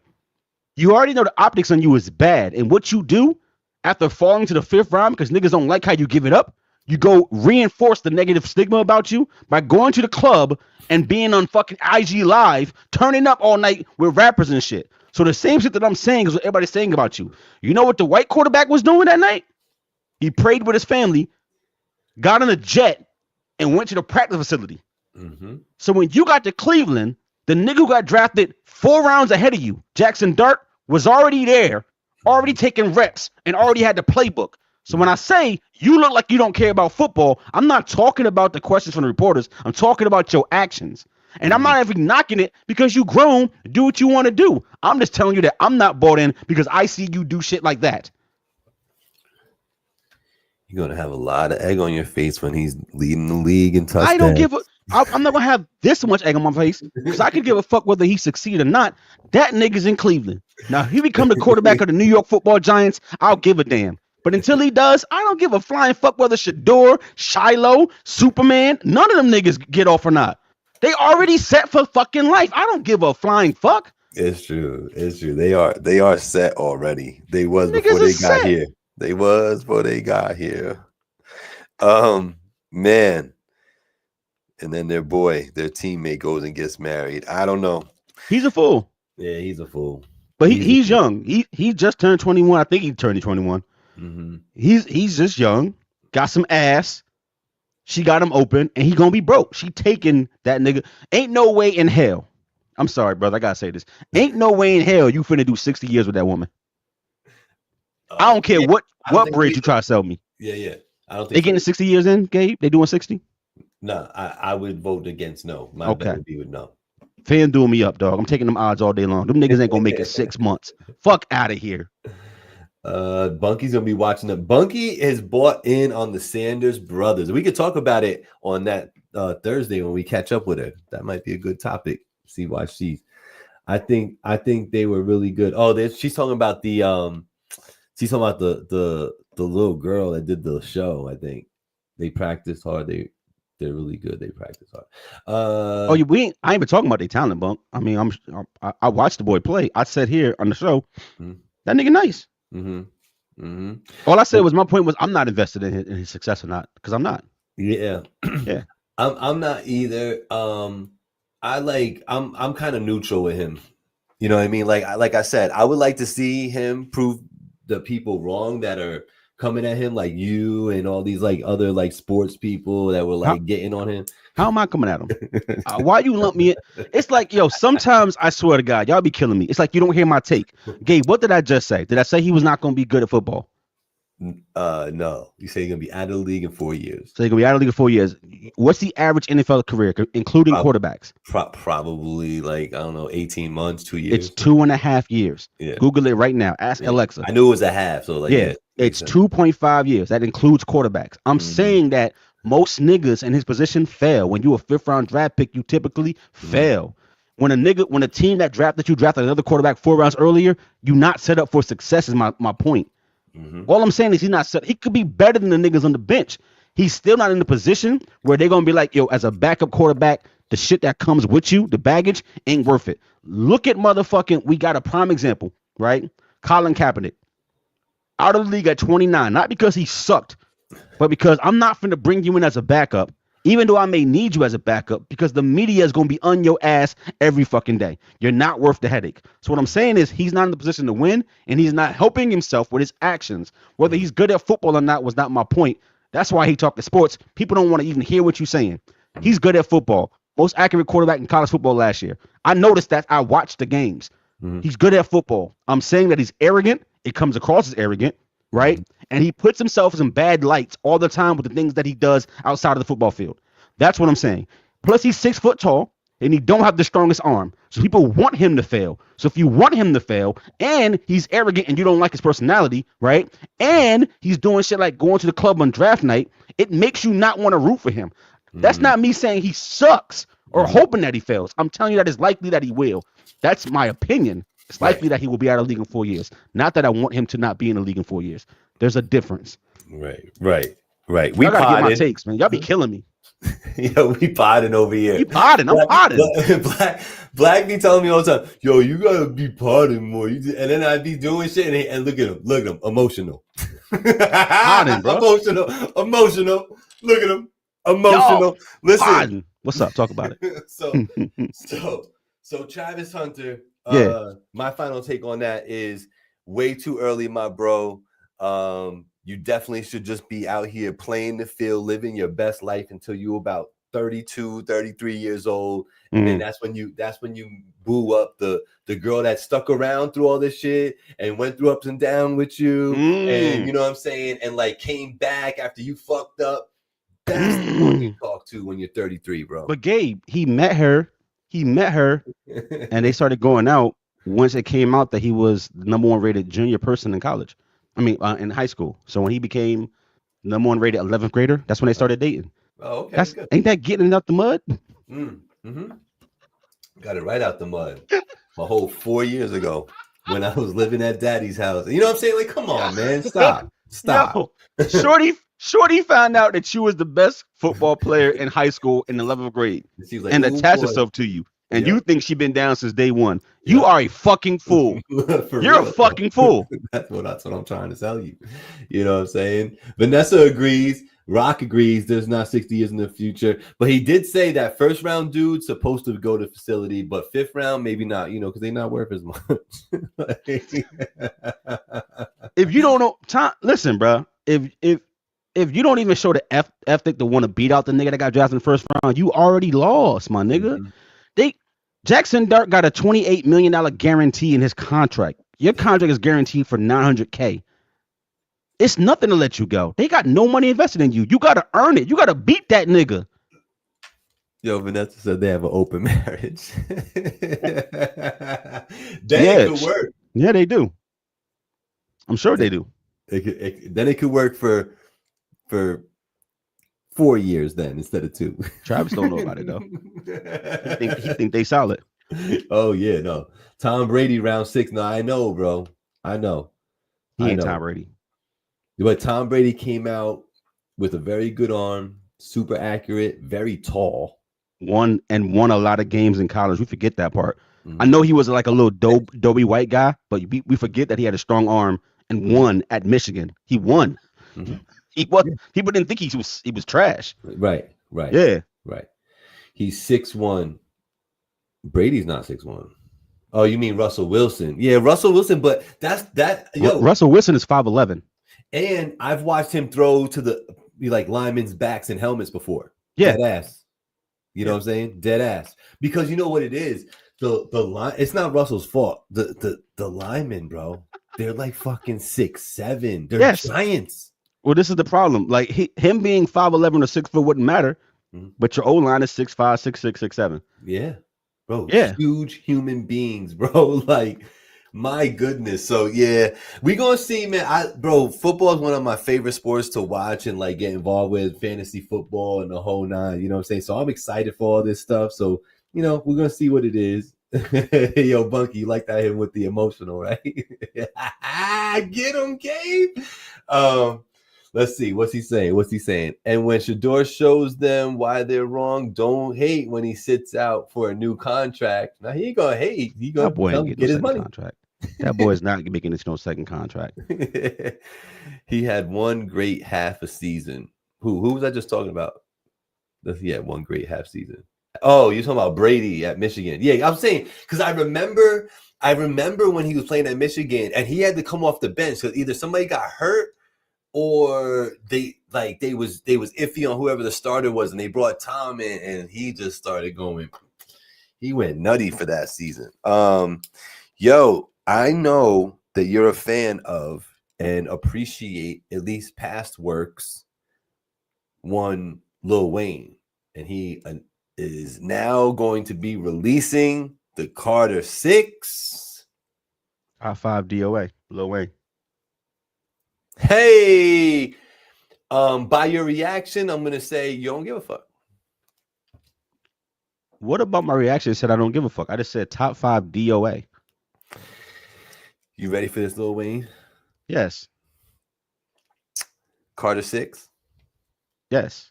You already know the optics on you is bad. And what you do after falling to the 5th round, because niggas don't like how you give it up, you go reinforce the negative stigma about you by going to the club and being on fucking IG Live, turning up all night with rappers and shit. So the same shit that I'm saying is what everybody's saying about you. You know what the white quarterback was doing that night? He prayed with his family, got on a jet, and went to the practice facility. So when you got to Cleveland, the nigga who got drafted 4 rounds ahead of you, Jackson Dart, was already there, already taking reps, and already had the playbook. So when I say you look like you don't care about football, I'm not talking about the questions from the reporters. I'm talking about your actions. And I'm not even knocking it because you grown, do what you want to do. I'm just telling you that I'm not bought in because I see you do shit like that. You're gonna have a lot of egg on your face when he's leading the league in touchdowns. I don't give a. I'm not gonna have this much egg on my face because I could give a fuck whether he succeed or not. That nigga's in Cleveland. Now if he become the quarterback of the New York Football Giants, I'll give a damn. But until he does, I don't give a flying fuck whether Shador, Shiloh, Superman, none of them niggas get off or not. They already set for fucking life. I don't give a flying fuck. It's true. It's true. They are set already. They was Niggas before they is got set. here. They was before they got here. Man. And then their teammate goes and gets married. I don't know. He's a fool. Yeah, he's a fool. But he's young. He just turned 21. I think he turned 21. He's just young. Got some ass. She got him open, and he gonna be broke. She taking that nigga. Ain't no way in hell. I'm sorry, brother. I gotta say this. Ain't no way in hell you finna do 60 years with that woman. I don't care what bridge you try to sell me. Yeah. I don't think they getting 60 years in, Gabe. They doing 60. No, I would vote against no. My bet would be with no. Fan doing me up, dog. I'm taking them odds all day long. Them niggas ain't gonna make it 6 months. Fuck out of here. Bunky's gonna be watching them. Bunky is bought in on the Sanders brothers. We could talk about it on that Thursday when we catch up with her. That might be a good topic. See why I think they were really good. Oh, she's talking about the little girl that did the show. I think they practiced hard. They're really good. They practice hard. I ain't even talking about their talent, Bunk. I mean, I watched the boy play. I said here on the show, that nigga nice. All I said was my point was I'm not invested in his success or not because I'm not. Yeah. I'm not either. I'm kind of neutral with him. You know what I mean? Like I said, I would like to see him prove the people wrong that are coming at him, like you and all these like other like sports people that were like getting on him. How am I coming at him? Why you lump me in? It's like, yo, sometimes I swear to God, y'all be killing me. It's like you don't hear my take. Gabe, what did I just say? Did I say he was not going to be good at football? No. You say he's going to be out of the league in 4 years. So he's going to be out of the league in 4 years. What's the average NFL career, including quarterbacks? Probably like, I don't know, 18 months, 2 years. It's 2.5 years. Yeah. Google it right now. Ask Alexa. I knew it was a half. So like, yeah it's 2.5 years. That includes quarterbacks. I'm saying that most niggas in his position fail. When you a 5th round draft pick, you typically fail. When a team that drafted another quarterback 4 rounds earlier, you not set up for success is my point. All I'm saying is he's not set. He could be better than the niggas on the bench. He's still not in the position where they're gonna be like, yo, as a backup quarterback, the shit that comes with you, the baggage, ain't worth it. Look at motherfucking. We got a prime example, right? Colin Kaepernick, out of the league at 29, not because he sucked, but because I'm not finna bring you in as a backup, even though I may need you as a backup, because the media is going to be on your ass every fucking day. You're not worth the headache. So what I'm saying is he's not in the position to win, and he's not helping himself with his actions. Whether he's good at football or not was not my point. That's why he talked to sports. People don't want to even hear what you're saying. He's good at football. Most accurate quarterback in college football last year. I noticed that. I watched the games. He's good at football. I'm saying that he's arrogant. It comes across as arrogant, right? And he puts himself in bad lights all the time with the things that he does outside of the football field. That's what I'm saying. Plus, he's 6 foot tall. and he don't have the strongest arm. So people want him to fail. So if you want him to fail, and he's arrogant and you don't like his personality, right? And he's doing shit like going to the club on draft night, it makes you not want to root for him. That's not me saying he sucks or hoping that he fails. I'm telling you that it's likely that he will. That's my opinion. It's likely that he will be out of the league in 4 years. Not that I want him to not be in the league in 4 years. There's a difference. Right. We Y'all gotta get my potted. takes, man. Y'all be killing me. Yo, we potting over here. You potting. I'm potting. Black be telling me all the time, yo, you gotta be potting more. And then I be doing shit, and look at him, emotional. Potting, bro. Emotional. Look at him, emotional. Yo, listen, potting. What's up? Talk about it. so Travis Hunter. Yeah. My final take on that is way too early, my bro. You definitely should just be out here playing the field, living your best life until you about 32, 33 years old. And then that's when you boo up the girl that stuck around through all this shit and went through ups and downs with you. And you know what I'm saying? And like came back after you fucked up. That's the one you talk to when you're 33, bro. But Gabe, he met her, and they started going out once it came out that he was the number 1 rated junior person in college. I mean, in high school. So when he became number 1 rated 11th grader, that's when they started dating. Oh, okay. Ain't that getting it out the mud? Got it right out the mud. My whole 4 years ago when I was living at daddy's house. You know what I'm saying? Like, come on, man. Stop. Yo, Shorty found out that you was the best football player in high school in 11th grade like, and attached herself to you. And you think she been down since day one. You are a fucking fool. You're a fucking fool. That's what I'm trying to tell you. You know what I'm saying? Vanessa agrees. Rock agrees. There's not 60 years in the future. But he did say that first round dude's supposed to go to the facility, but fifth round, maybe not, because they're not worth as much. If you don't know, listen, bro. If you don't even show the ethic to want to beat out the nigga that got drafted in the first round, you already lost, my nigga. Jackson Dart got a $28 million guarantee in his contract. Your contract is guaranteed for $900K. It's nothing to let you go. They got no money invested in you. You got to earn it. You got to beat that nigga. Yo, Vanessa said they have an open marriage. Could work. Yeah, they do. I'm sure they do. Then it could work for 4 years then instead of 2. Travis don't know about it though. He think they solid. Oh yeah, no. Tom Brady round 6. No, I know, bro. I know. He ain't Tom Brady. But Tom Brady came out with a very good arm, super accurate, very tall. Won a lot of games in college. We forget that part. I know he was like a little doby white guy, but we forget that he had a strong arm and won at Michigan. He won. He was. People didn't think he was trash. Right. Yeah. Right. He's 6'1". Brady's not 6'1". Oh, you mean Russell Wilson? Yeah, Russell Wilson. But Russell Wilson is 5'11". And I've watched him throw to the linemen's backs and helmets before. Yeah. Dead ass. You know what I'm saying? Dead ass. Because you know what it is? The line. It's not Russell's fault. The linemen, bro. They're like fucking 6'7". They're giants. Well, this is the problem. Like him being 5'11" or 6 foot wouldn't matter, but your O line is 6'5", 6'6", 6'7". Yeah, bro. Yeah, huge human beings, bro. Like, my goodness. So yeah, we gonna see, man. Football is one of my favorite sports to watch and like get involved with, fantasy football and the whole nine. You know what I'm saying? So I'm excited for all this stuff. So we're gonna see what it is. Yo, Bunky, you like that him with the emotional, right? Get him, Gabe. Let's see. What's he saying? And when Shador shows them why they're wrong, don't hate when he sits out for a new contract. Now, he ain't going to hate. He going to get his money. Contract. That boy is not making this no second contract. He had one great half a season. Who was I just talking about? He had one great half season. Oh, you're talking about Brady at Michigan. Yeah, I'm saying, because I remember when he was playing at Michigan and he had to come off the bench because either somebody got hurt or they was iffy on whoever the starter was, and they brought Tom in, and he just started going. He went nutty for that season. Yo, I know that you're a fan of and appreciate at least past works. One, Lil Wayne, and he is now going to be releasing the Carter 6. Top 5 DOA, Lil Wayne. Hey, by your reaction, I'm gonna say you don't give a fuck. What about my reaction said I don't give a fuck? I just said top 5 DOA. You ready for this, Lil Wayne? Yes. Carter 6. Yes.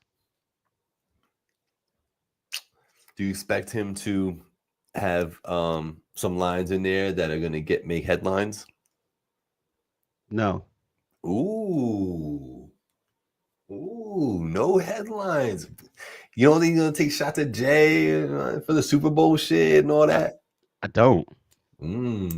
Do you expect him to have some lines in there that are gonna make headlines? No. Ooh, no headlines. You don't think he's gonna take shots at Jay for the Super Bowl shit and all that? I don't. You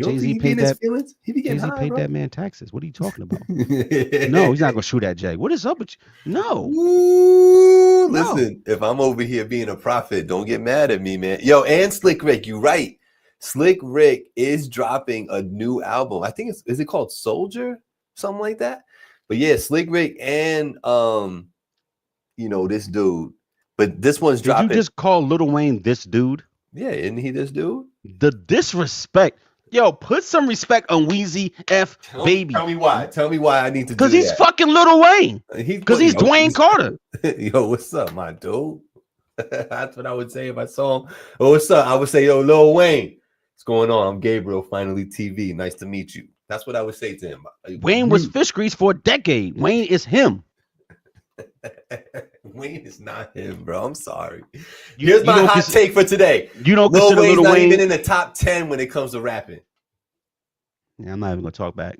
don't think Jay-Z he paid in his that. feelings? He be getting Jay-Z high, paid bro. that man taxes. What are you talking about? No, he's not gonna shoot at Jay. What is up with you? No. Ooh, No. listen, if I'm over here being a prophet, don't get mad at me, man. Yo, and Slick Rick, you right. Slick Rick is dropping a new album. I think is it called Soldier? Something like that. But yeah, Slick Rick and this dude. But this one's dropping. Did you just call Lil Wayne this dude? Yeah, isn't he this dude? The disrespect. Yo, put some respect on Weezy F Baby. Tell me why. Tell me why I need to do that. Because he's fucking Lil Wayne. Because he's Dwayne Carter. Yo, what's up, my dude? That's what I would say if I saw him. Oh, what's up? I would say, yo, Lil Wayne. What's going on? I'm Gabriel, finally TV. Nice to meet you. That's what I would say to him. Wayne was fish grease for a decade. Wayne is him. Wayne is not him, bro. I'm sorry. Here's my hot take for today. You don't Lil consider Wayne's Lil not Wayne even in the top 10 when it comes to rapping. Yeah, I'm not even gonna talk back.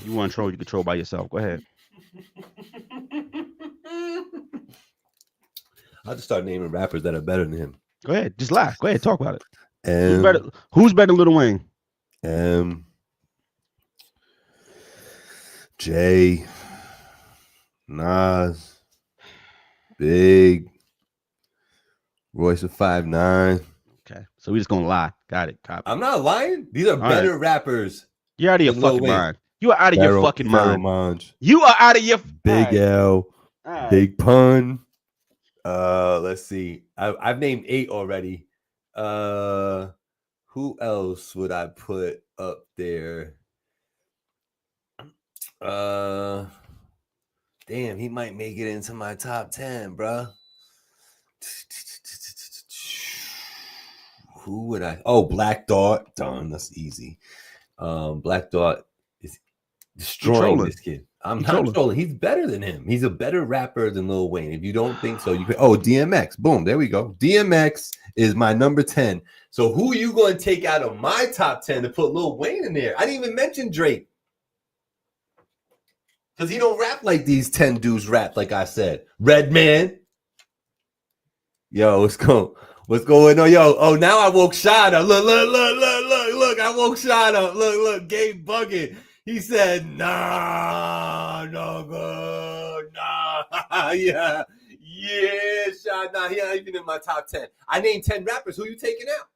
You want to troll, you can troll by yourself. Go ahead. I'll just start naming rappers that are better than him. Go ahead. Just lie. Go ahead. Talk about it. Who's better than Lil Wayne? Jay, Nas, Big, Royce of 5'9". Okay. So we just gonna lie. Got it. Copy. I'm not lying. These are better rappers. You're out of your fucking mind. You are out of your fucking mind. Manj. You are out of your Big L, Big Pun. Let's see. I've named 8 already. Who else would I put up there? Damn, he might make it into my top 10, bro. Who would I? Oh, Black Thought. Done. That's easy. Black Thought is destroying this kid. I'm not trolling. He's better than him. He's a better rapper than Lil Wayne. If you don't think so, you can. Oh, DMX. Boom. There we go. DMX is my number 10. So who are you going to take out of my top 10 to put Lil Wayne in there? I didn't even mention Drake. Because he don't rap like these 10 dudes rap, like I said. Redman. Yo, what's going on? Yo, oh, now I woke Shad up. Look, I woke Shad up. Look, Gabe bugging. He said, nah, no good, nah, yeah, Shad, nah, he not even in my top 10. I named 10 rappers. Who you taking out?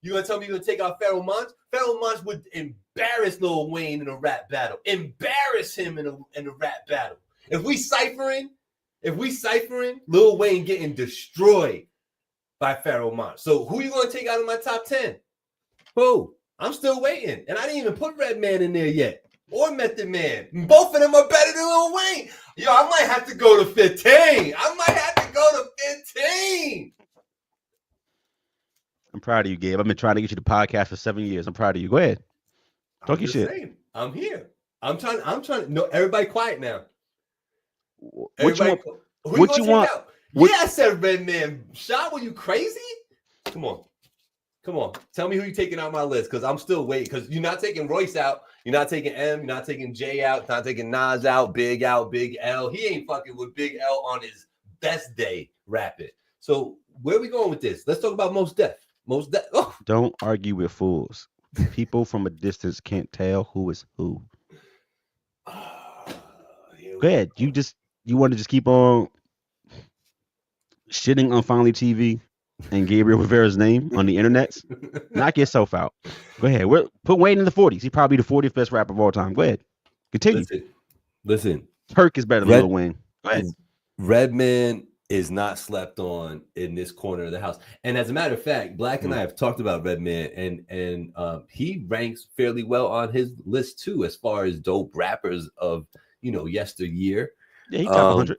You gonna tell me you're gonna take out Pharoah Monch? Pharoah Monch would embarrass Lil Wayne in a rap battle. Embarrass him in a rap battle. If we ciphering, Lil Wayne getting destroyed by Pharoah Monch. So who you gonna take out of my top 10? Who? I'm still waiting. And I didn't even put Redman in there yet. Or Method Man. Both of them are better than Lil Wayne. Yo, I might have to go to 15. I'm proud of you, Gabe. I've been trying to get you to podcast for 7 years. I'm proud of you. Go ahead. Talk your shit. Saying, I'm here. I'm trying. No, everybody quiet now. What you want? Yeah, I said Redman. Shot, were you crazy? Come on. Tell me who you taking out my list, because I'm still waiting. Because you're not taking Royce out. You're not taking M. You're not taking J out. You're not taking Nas out. Big L. He ain't fucking with Big L on his best day rapping. So where are we going with this? Let's talk about Mos Def. Oh. Don't argue with fools. People from a distance can't tell who is who. Go ahead. You want to just keep on shitting on Finally TV and Gabriel Rivera's name on the internet? Knock yourself out. Go ahead. Put Wayne in the 40s. He's probably the 40th best rapper of all time. Go ahead. Continue. Listen. Turk is better than Lil Wayne. Go ahead. Redman is not slept on in this corner of the house. And as a matter of fact, Black and I have talked about Redman, and he ranks fairly well on his list too, as far as dope rappers of yesteryear. Yeah, he top 100.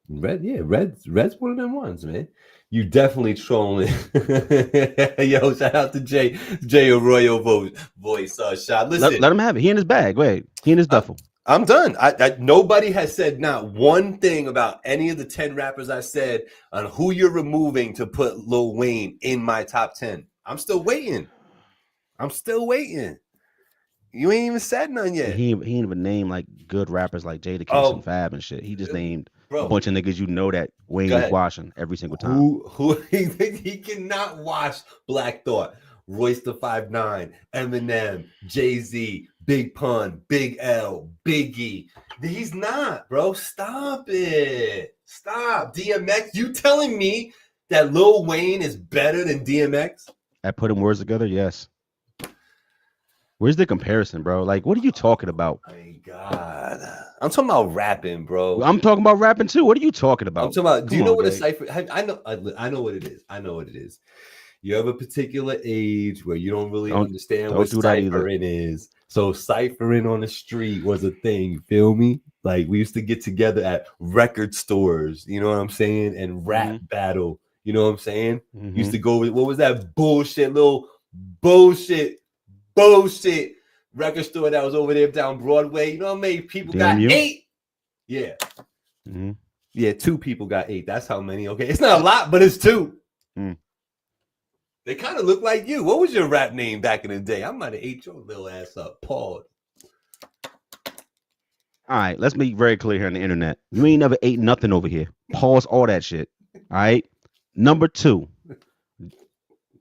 Red's one of them ones, man. You definitely trolling. Yo, shout out to Jay Arroyo voice shot. Listen, let him have it. He in his bag. Wait, he in his duffel. I'm done. Nobody has said not one thing about any of the 10 rappers I said on who you're removing to put Lil Wayne in my top 10. I'm still waiting. You ain't even said none yet. He ain't even named like good rappers like Jadakiss and Fab and shit. He just named a bunch of niggas that Wayne is washing every single time. Who he cannot wash Black Thought, Royce the 5'9", Eminem, Jay-Z, Big Pun, Big L, Biggie. He's not, bro. Stop it. Stop. DMX. You telling me that Lil Wayne is better than DMX? At putting words together, yes. Where's the comparison, bro? Like, what are you talking about? Oh my God. I'm talking about rapping, bro. I'm talking about rapping too. What are you talking about? I'm talking about, do you know what a cipher? I know what it is. I know what it is. You have a particular age where you don't really understand what ciphering is. So ciphering on the street was a thing. You feel me? Like, we used to get together at record stores, you know what I'm saying? And rap battle, you know what I'm saying? Used to go with, what was that bullshit record store that was over there down Broadway? You know how many people got 8? Yeah. Yeah, 2 people got 8. That's how many. Okay. It's not a lot, but it's 2. They kind of look like you. What was your rap name back in the day? I might have ate your little ass up. Pause. All right, let's be very clear here on the internet. You ain't never ate nothing over here. Pause all that shit. All right. Number 2.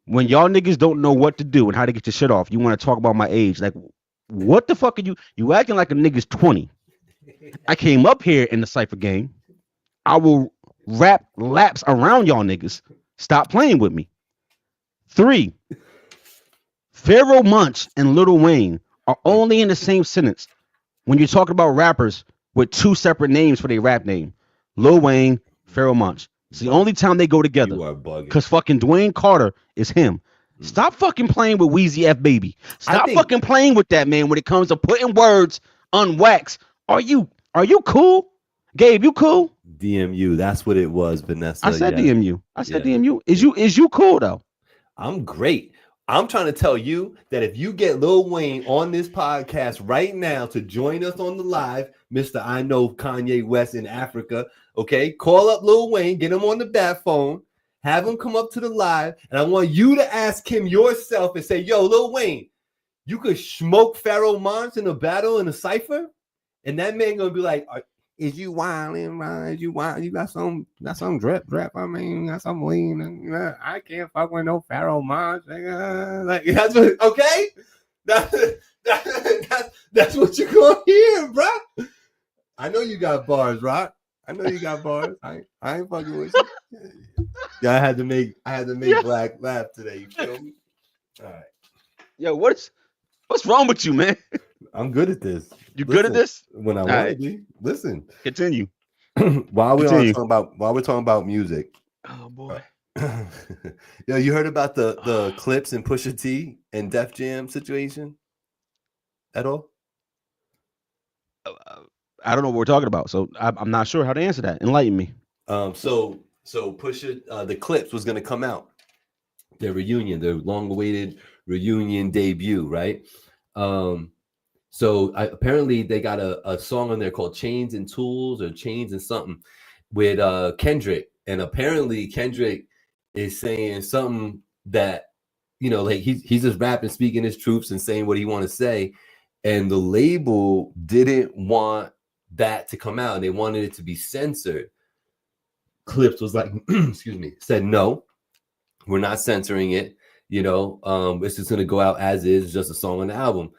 When y'all niggas don't know what to do and how to get your shit off, you want to talk about my age. Like, what the fuck are you? You acting like a nigga's 20. I came up here in the cypher game. I will rap laps around y'all niggas. Stop playing with me. 3. Pharaoh Monch and Lil Wayne are only in the same sentence when you're talking about rappers with 2 separate names for their rap name. Lil Wayne, Pharaoh Monch. It's the only time they go together. You are bugging. Because fucking Dwayne Carter is him. Stop fucking playing with Weezy F Baby. Stop fucking playing with that, man, when it comes to putting words on wax. Are you cool? Gabe, you cool? DMU. That's what it was, Vanessa. I said DMU. I said DMU. Is you cool though? I'm great. I'm trying to tell you that if you get Lil Wayne on this podcast right now to join us on the live, Mr. I Know Kanye West in Africa, okay? Call up Lil Wayne, get him on the bat phone, have him come up to the live, and I want you to ask him yourself and say, yo, Lil Wayne, you could smoke Pharaoh Monch in a battle in a cipher? And that man gonna be like, is you wilding, man? You got some drip. I mean, got some lean. I can't fuck with no Pharaoh Monch. Like, that's what, okay? That's what you're gonna hear, bro. I know you got bars, Rock. I know you got bars. I ain't fucking with you. Yeah, I had to make Black laugh today. You feel me? All right. Yo, what's wrong with you, man? I'm good at this. You good at this? When I want to be. Listen. Continue. While we're talking about music. Oh boy. Yo, you heard about the Clips and Pusha T and Def Jam situation at all? I don't know what we're talking about, so I'm not sure how to answer that. Enlighten me. So Pusha, the Clips was going to come out. Their reunion, their long-awaited reunion debut, right? So apparently they got a song on there called Chains and Tools or Chains and something with Kendrick. And apparently Kendrick is saying something that, like he's just rapping, speaking his truths and saying what he want to say. And the label didn't want that to come out. And they wanted it to be censored. Clips was like, excuse me, said, no, we're not censoring it. It's just going to go out as is, just a song on the album.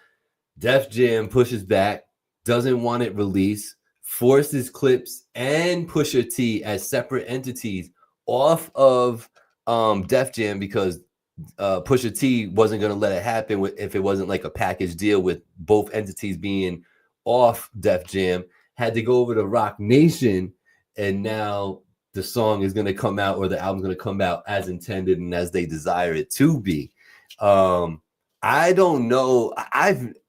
Def Jam pushes back, doesn't want it released, forces Clips and Pusha T as separate entities off of Def Jam because Pusha T wasn't going to let it happen if it wasn't like a package deal with both entities being off Def Jam. Had to go over to Rock Nation, and now the song is going to come out or the album's going to come out as intended and as they desire it to be. I don't know.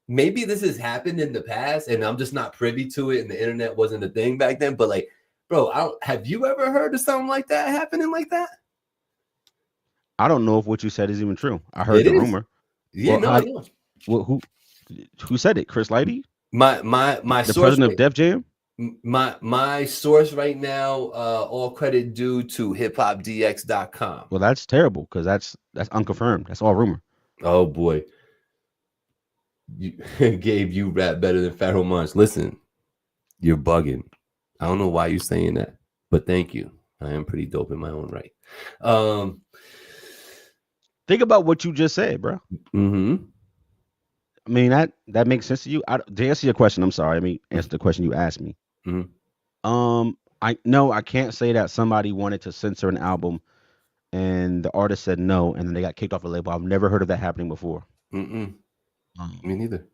Maybe this has happened in the past and I'm just not privy to it and the internet wasn't a thing back then. But like, bro, have you ever heard of something like that happening like that? I don't know if what you said is even true. I heard the rumor. Yeah, well, I know. Well, who said it? Chris Lighty? My the president of Def Jam? My source right now, all credit due to hiphopdx.com. Well, that's terrible because that's unconfirmed. That's all rumor. Oh boy. Gabe, you rap better than Pharaoh Monch. Listen, you're bugging. I don't know why you're saying that, but thank you. I am pretty dope in my own right. Think about what you just said, bro. Mm-hmm. I mean, that makes sense to you. To answer your question, I'm sorry. I mean, answer the question you asked me. Mm-hmm. I can't say that somebody wanted to censor an album and the artist said no, and then they got kicked off a label. I've never heard of that happening before. Me neither.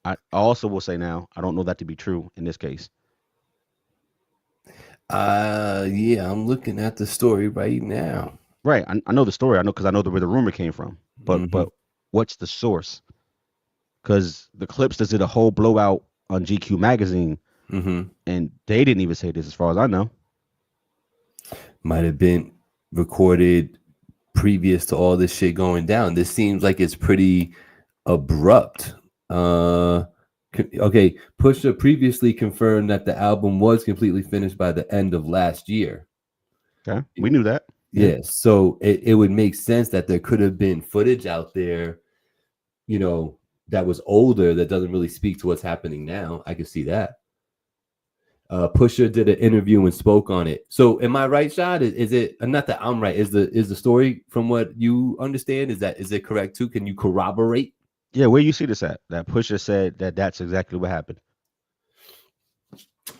I also will say now, I don't know that to be true in this case. Yeah, I'm looking at the story right now. Right, I know the story. I know because I know where the rumor came from. But what's the source? Because the Clips just did a whole blowout on GQ magazine, and they didn't even say this, as far as I know. Might have been recorded previous to all this shit going down. This seems like it's pretty abrupt. Okay, Pusha previously confirmed that the album was completely finished by the end of last year. Okay, we knew that. Yeah, so it would make sense that there could have been footage out there, you know, that was older that doesn't really speak to what's happening now. I can see that. Pusha did an interview and spoke on it. So am I right, Shad? Is it not that I'm right? Is the story from what you understand? Is it correct too? Can you corroborate? Yeah, where you see this at? That Pusha said that's exactly what happened.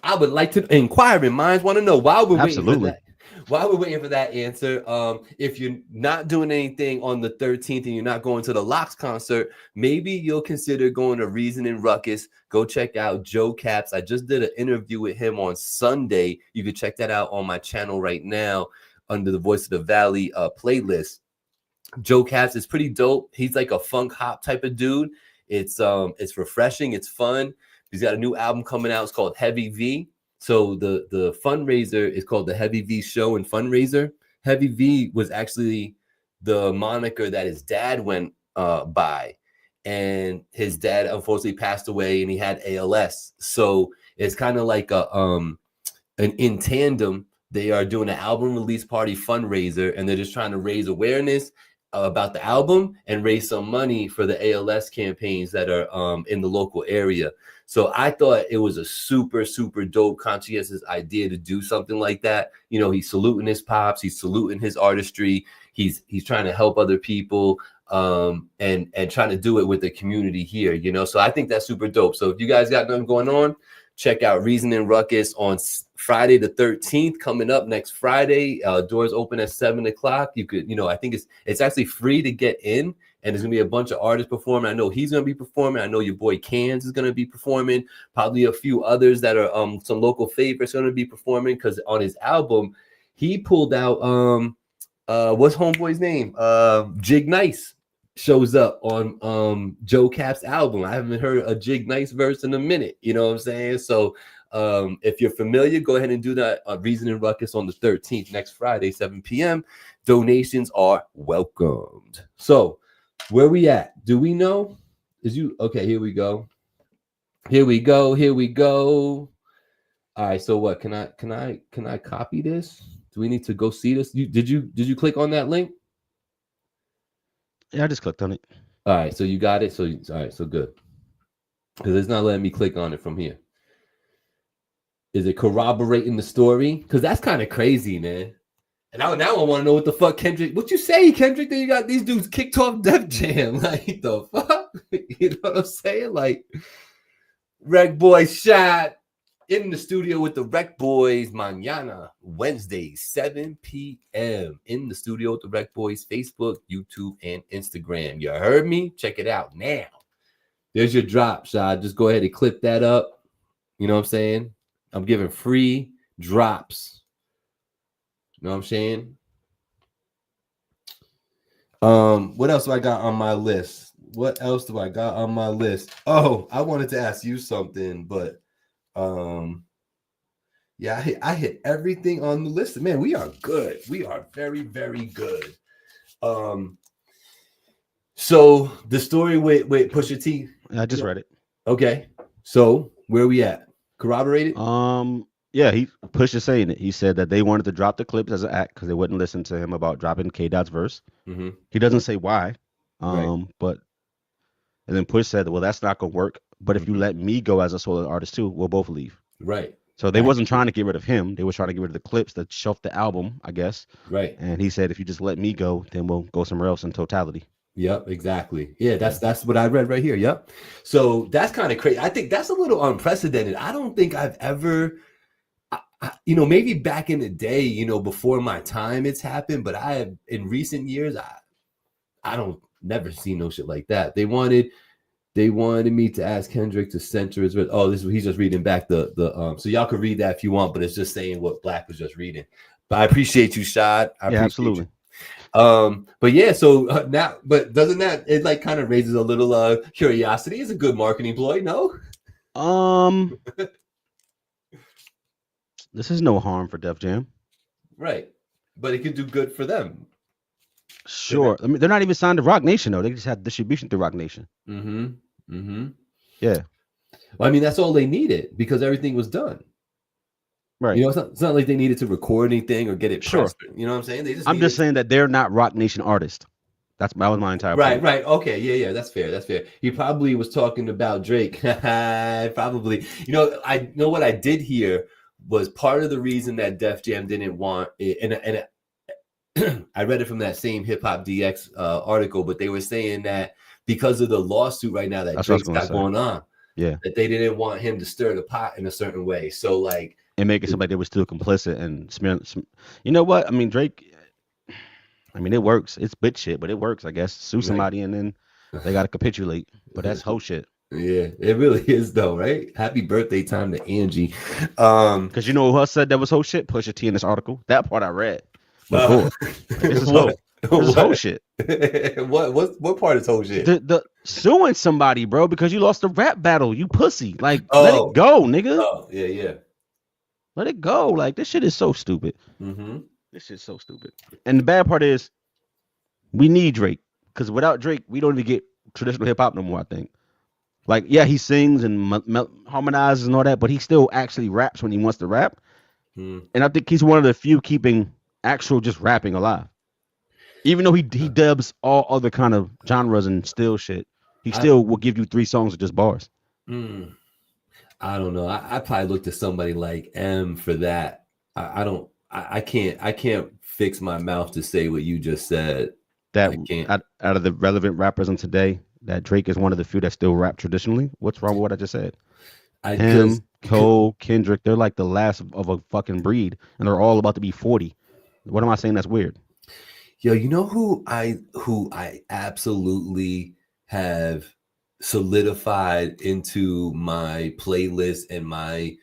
I would like to inquiring minds want to know why we're Absolutely. waiting for that. While we're waiting for that answer, if you're not doing anything on the 13th and you're not going to the Locks concert, maybe you'll consider going to Reason and Ruckus. Go check out Joe Caps. I just did an interview with him on Sunday. You can check that out on my channel right now under the Voice of the Valley playlist. Joe Caps is pretty dope. He's like a funk hop type of dude. It's refreshing. It's fun. He's got a new album coming out. It's called Heavy V. So the fundraiser is called the Heavy V Show and Fundraiser. Heavy V was actually the moniker that his dad went by, and his dad unfortunately passed away, and he had ALS. So it's kind of like in tandem. They are doing an album release party fundraiser, and they're just trying to raise awareness about the album and raise some money for the ALS campaigns that are in the local area. So I thought it was a super, super dope, conscientious idea to do something like that. You know, he's saluting his pops, he's saluting his artistry, he's trying to help other people, and trying to do it with the community here, you know. So I think that's super dope. So if you guys got nothing going on, check out Reason and Ruckus on Friday the 13th, coming up next Friday. Doors open at 7:00. You could, you know, I think it's actually free to get in, and there's gonna be a bunch of artists performing. I know he's gonna be performing. I know your boy Cans is gonna be performing. Probably a few others that are some local favorites gonna be performing, because on his album he pulled out what's homeboy's name? Jig Nice shows up on Joe Cap's album. I haven't heard a Jig Nice verse in a minute. You know what I'm saying? So if you're familiar, go ahead and do that. Reason and Ruckus on the 13th, next Friday, 7 p.m. Donations are welcomed. So where we at? Do we know? Okay? Here we go. Here we go. All right. So what? Can I copy this? Do we need to go see this? Did you click on that link? Yeah, I just clicked on it. All right, so you got it. So all right, so good. Because it's not letting me click on it from here. Is it corroborating the story? Because that's kind of crazy, man. And now I want to know what the fuck Kendrick. What you say, Kendrick? That you got these dudes kicked off Def Jam? Like the fuck? You know what I'm saying? Like Rec Boy shot in the studio with the Rec Boys mañana, Wednesday, 7 p.m. in the studio with the Rec Boys, Facebook, YouTube, and Instagram. You heard me? Check it out now. There's your drop, Shad. Just go ahead and clip that up. You know what I'm saying? I'm giving free drops know what I'm saying? What else do I got on my list? What else do I got on my list? Oh, I wanted to ask you something, but yeah, I hit everything on the list. Man, we are good. We are very, very good. So the story with Pusha T. I just read it. Okay. So where we at? Corroborated? Yeah, he Pusha saying it. He said that they wanted to drop the clips as an act because they wouldn't listen to him about dropping K Dot's verse. Mm-hmm. He doesn't say why. Right. But and then Push said, well, that's not gonna work. But if you let me go as a solo artist too, we'll both leave. Right. So they wasn't trying to get rid of him. They were trying to get rid of the clips that shelved the album, I guess. Right. And he said, if you just let me go, then we'll go somewhere else in totality. Yep, exactly. Yeah, that's what I read right here. Yep. So that's kind of crazy. I think that's a little unprecedented. I don't think I've ever, maybe back in the day, before my time, it's happened. But I have in recent years, I don't never seen no shit like that. They wanted me to ask Kendrick to censor his. Oh, he's just reading back the so y'all can read that if you want, but it's just saying what Black was just reading. But I appreciate you, Shad. Yeah, absolutely. You. But yeah, so now, but doesn't that it like kind of raises a little curiosity? It's a good marketing ploy, no? This is no harm for Def Jam, right? But it could do good for them. Sure. I mean, they're not even signed to Rock Nation though. They just have distribution through Rock Nation. Mm-hmm. Mm-hmm. Yeah. Well, I mean, that's all they needed because everything was done. Right. It's not like they needed to record anything or get it pressed. You know what I'm saying? I'm just saying that they're not Rock Nation artists. That was my entire point. Right. Okay. Yeah. That's fair. He probably was talking about Drake. Probably. I know what I did hear was part of the reason that Def Jam didn't want it, and I read it from that same Hip Hop DX article, but they were saying that because of the lawsuit right now that Drake's got going on, that they didn't want him to stir the pot in a certain way. So like. And make it somebody that was still complicit and smear. You know what? I mean, Drake. I mean, it works. It's bitch shit, but it works. I guess sue somebody and then they gotta capitulate. But that's whole shit. Yeah, it really is though, right? Happy birthday time to Angie. Because you know who else said that was whole shit? Pusha T in this article. That part I read. Before. This is whole. This is whole shit. What part is whole shit? The suing somebody, bro, because you lost the rap battle. You pussy. Like let it go, nigga. Oh yeah. Let it go. Like, this shit is so stupid. Mm-hmm. This shit's so stupid. And the bad part is, we need Drake. Because without Drake, we don't even get traditional hip hop no more, I think. Like, yeah, he sings and harmonizes and all that, but he still actually raps when he wants to rap. And I think he's one of the few keeping actual just rapping alive. Even though he dubs all other kind of genres and still shit, he still will give you 3 songs of just bars. I don't know. I probably look to somebody like M for that. I can't fix my mouth to say what you just said. That out of the relevant rappers in today, that Drake is one of the few that still rap traditionally. What's wrong with what I just said? Him, Cole, Kendrick, they're like the last of a fucking breed, and they're all about to be 40. What am I saying that's weird? Yo, you know who I absolutely have solidified into my playlist and my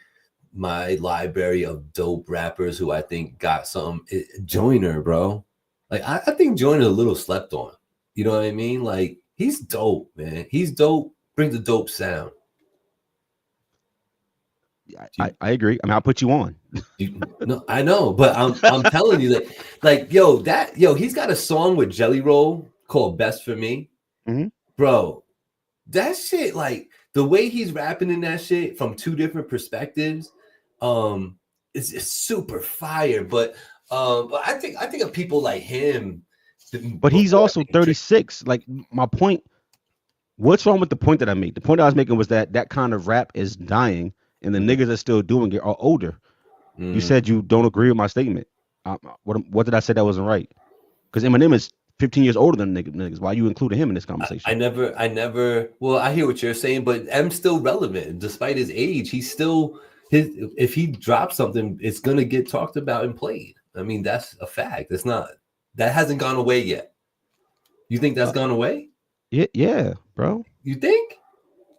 library of dope rappers who I think got some Joyner, bro. Like I think Joyner's a little slept on. You know what I mean? Like he's dope, man. He's dope. Brings a dope sound. I agree. I mean, I'll put you on. No, I know, but I'm telling you that, he's got a song with Jelly Roll called "Best for Me," bro. That shit, like the way he's rapping in that shit from 2 different perspectives, it's super fire. But I think of people like him. But he's also 36. Like my point. What's wrong with the point that I made? The point I was making was that kind of rap is dying, and the niggas that still doing it are older. You said you don't agree with my statement. What did I say that wasn't right? Because Eminem is 15 years older than niggas. Why are you including him in this conversation? I never. Well, I hear what you're saying, but M's still relevant despite his age. He's still if he drops something, it's gonna get talked about and played. I mean, that's a fact. That hasn't gone away yet. You think that's gone away? Yeah, bro. You think?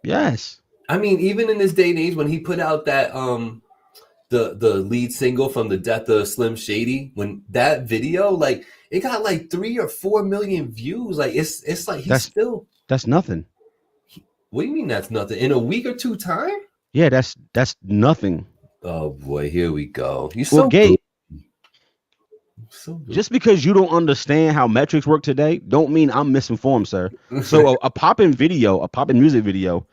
Yes. I mean, even in this day and age, when he put out that the lead single from the death of Slim Shady, when that video, like, it got like 3 or 4 million views. Like, it's like that's nothing. What do you mean that's nothing? In a week or two time? Yeah, that's nothing. Oh boy, here we go. You're Well, so Gabe, so just because you don't understand how metrics work today, don't mean I'm misinformed, sir. So a poppin' music video,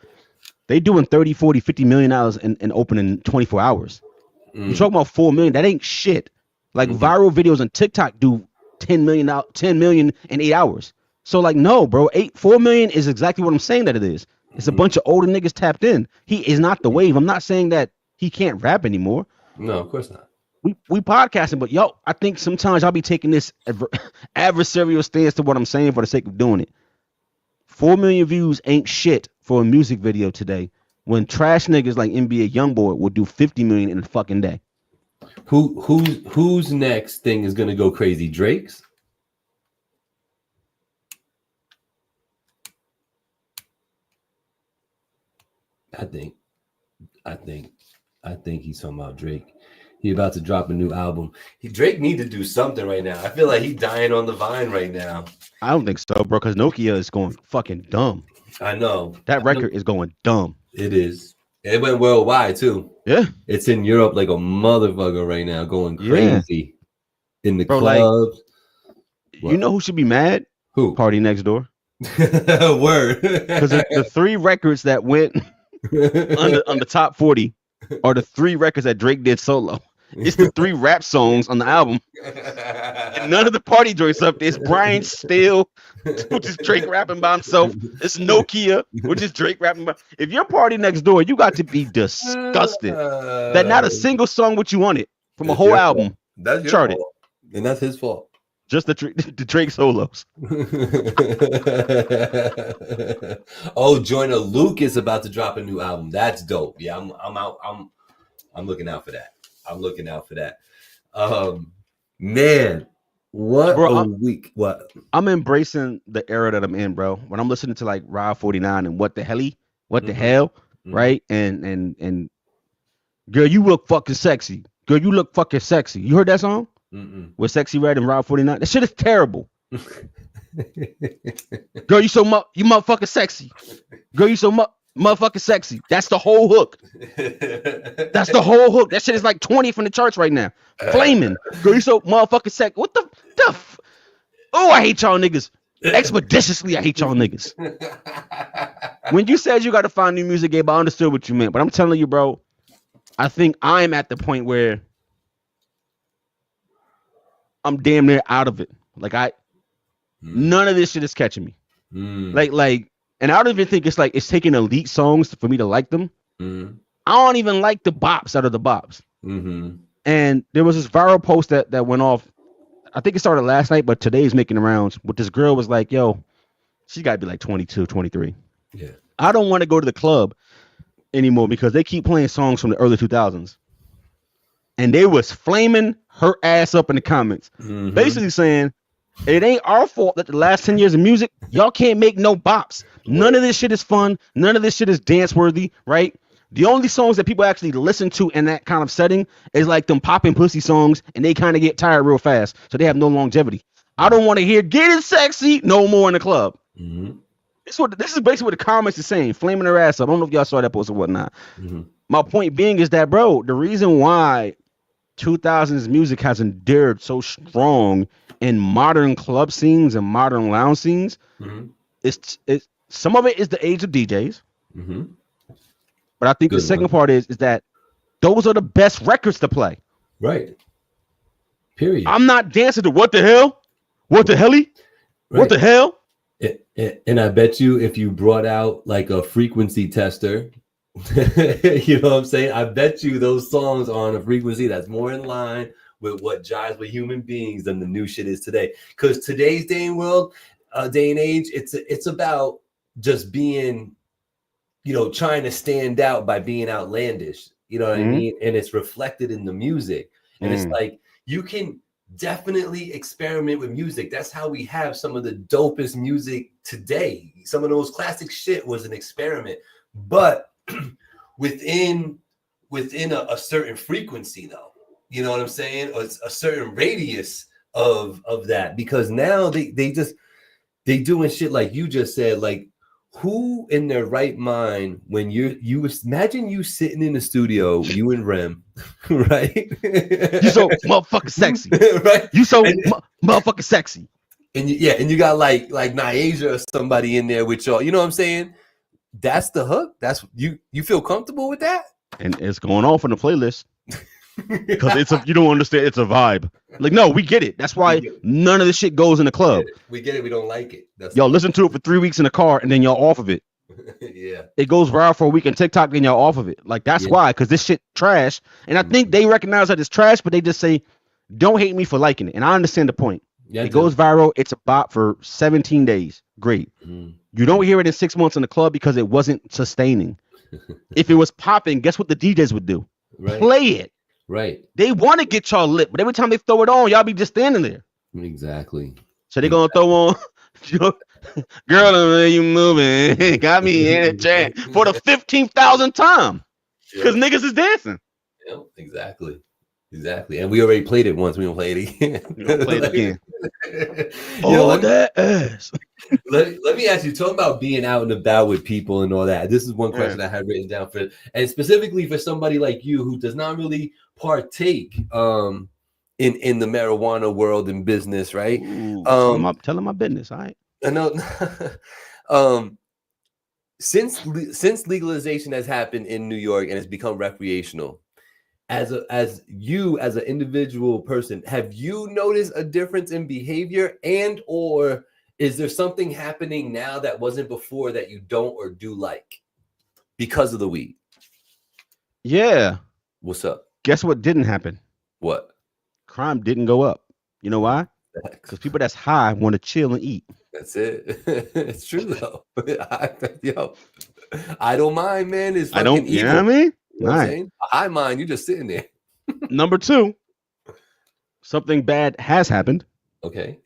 they doing 30, 40, 50 million dollars in opening 24 hours. You're talking about 4 million. That ain't shit. Like viral videos on TikTok do 10 million in 8 hours. So like, no, bro, 4 million is exactly what I'm saying that it is. It's a bunch of older niggas tapped in. He is not the wave. I'm not saying that he can't rap anymore. No, of course not. We podcasting, but yo, I think sometimes I'll be taking this adversarial stance to what I'm saying for the sake of doing it. 4 million views ain't shit for a music video today, when trash niggas like NBA YoungBoy will do 50 million in a fucking day. Whose next thing is gonna go crazy? Drake's? I think he's talking about Drake. He about to drop a new album. Drake need to do something right now. I feel like he's dying on the vine right now. I don't think so, bro, because Nokia is going fucking dumb. I know. That record is going dumb. It is. It went worldwide too. Yeah. It's in Europe like a motherfucker right now, going crazy in the clubs. Like, you know who should be mad? Who? Party Next Door. Word. Because the 3 records that went on the top 40 are the 3 records that Drake did solo. It's the 3 rap songs on the album. And none of the party joints up there. It's Brian Steele, which is Drake rapping by himself. It's Nokia, which is Drake rapping by. If you're Party Next Door, you got to be disgusted that not a single song what you wanted from a whole album. Fault. That's your charted. fault. And that's his fault. Just the Drake solos. Oh, Joyner Luke is about to drop a new album. That's dope. Yeah, I'm out. I'm looking out for that. Man, what a week. What? I'm embracing the era that I'm in, bro. When I'm listening to like Ride 49 and what the hell, right? And girl, you look fucking sexy. Girl, you look fucking sexy. You heard that song? With Sexy Red and Ride 49? That shit is terrible. Girl, you you motherfucking sexy. Girl, you so motherfucking sexy. That's the whole hook. That's the whole hook. That shit is like 20 from the charts right now. Flaming. Girl, you so motherfucking sexy. What the Oh, I hate y'all niggas. Expeditiously, I hate y'all niggas. When you said you got to find new music, Gabe, I understood what you meant. But I'm telling you, bro, I think I'm at the point where I'm damn near out of it. Like none of this shit is catching me. Like, and I don't even think it's taking elite songs for me to like them. I don't even like the bops out of the bops. And there was this viral post that went off. I think it started last night, but today's making the rounds. But this girl was like, yo, she got to be like 22, 23. Yeah. I don't want to go to the club anymore because they keep playing songs from the early 2000s. And they was flaming her ass up in the comments, basically saying it ain't our fault that the last 10 years of music, y'all can't make no bops. None of this shit is fun. None of this shit is dance worthy, right? The only songs that people actually listen to in that kind of setting is like them popping pussy songs, and they kind of get tired real fast, so they have no longevity. I don't want to hear "Getting Sexy" no more in the club. This is basically what the comments is saying, flaming her ass up. I don't know if y'all saw that post or whatnot. My point being is that, bro, the reason why 2000s music has endured so strong in modern club scenes and modern lounge scenes, it's some of it is the age of DJs. But I think the second part is that those are the best records to play. Right. Period. I'm not dancing to what the hell? What the helly? Right. What the hell? And I bet you if you brought out like a frequency tester, you know what I'm saying? I bet you those songs are on a frequency that's more in line with what jives with human beings than the new shit is today. Because today's day and age, it's about just being, you know, trying to stand out by being outlandish. You know what I mean? And it's reflected in the music. And it's like, you can definitely experiment with music. That's how we have some of the dopest music today. Some of those classic shit was an experiment. But within within a certain frequency, though. You know what I'm saying? Or a certain radius of that, because now they doing shit like you just said. Like, who in their right mind, when you imagine you sitting in the studio, you and Rem, right? You so motherfucking sexy, right? You so motherfucking sexy, and you got like Niasia or somebody in there with y'all. You know what I'm saying? That's the hook. That's you feel comfortable with that? And it's going off on the playlist because you don't understand. It's a vibe. Like, no, we get it. That's why none of this shit goes in the club. We get it. We don't like it. Y'all listen to it for 3 weeks in the car and then y'all off of it. Yeah. It goes viral for a week on TikTok, then y'all off of it. Like, that's why, because this shit trash. And I think they recognize that it's trash, but they just say, don't hate me for liking it. And I understand the point. It goes viral. It's a bop for 17 days. Great. You don't hear it in 6 months in the club because it wasn't sustaining. If it was popping, guess what the DJs would do? Play it. Right. They want to get y'all lit, but every time they throw it on, y'all be just standing there. Exactly. So they're going to throw on, girl, the way you moving, got me in a chat for the 15,000th time. Because niggas is dancing. Yeah, exactly. And we already played it once. We don't play it again. We don't play it again. That ass. Let me ask you, talking about being out and about with people and all that. This is one question I had written down for, and specifically for somebody like you who does not really partake in the marijuana world and business, right? Ooh, tell them my business. All right. I know. Since legalization has happened in New York and it's become recreational, as you as an individual person, have you noticed a difference in behavior, and or is there something happening now that wasn't before that you don't or do like because of the weed? Yeah. What's up? Guess what didn't happen? What? Crime didn't go up. You know why? Because people that's high want to chill and eat. That's it. It's true though. I don't mind, man. It's I don't. You know what I mean? You know what I'm saying? I mind. You just sitting there. Number two, something bad has happened. Okay.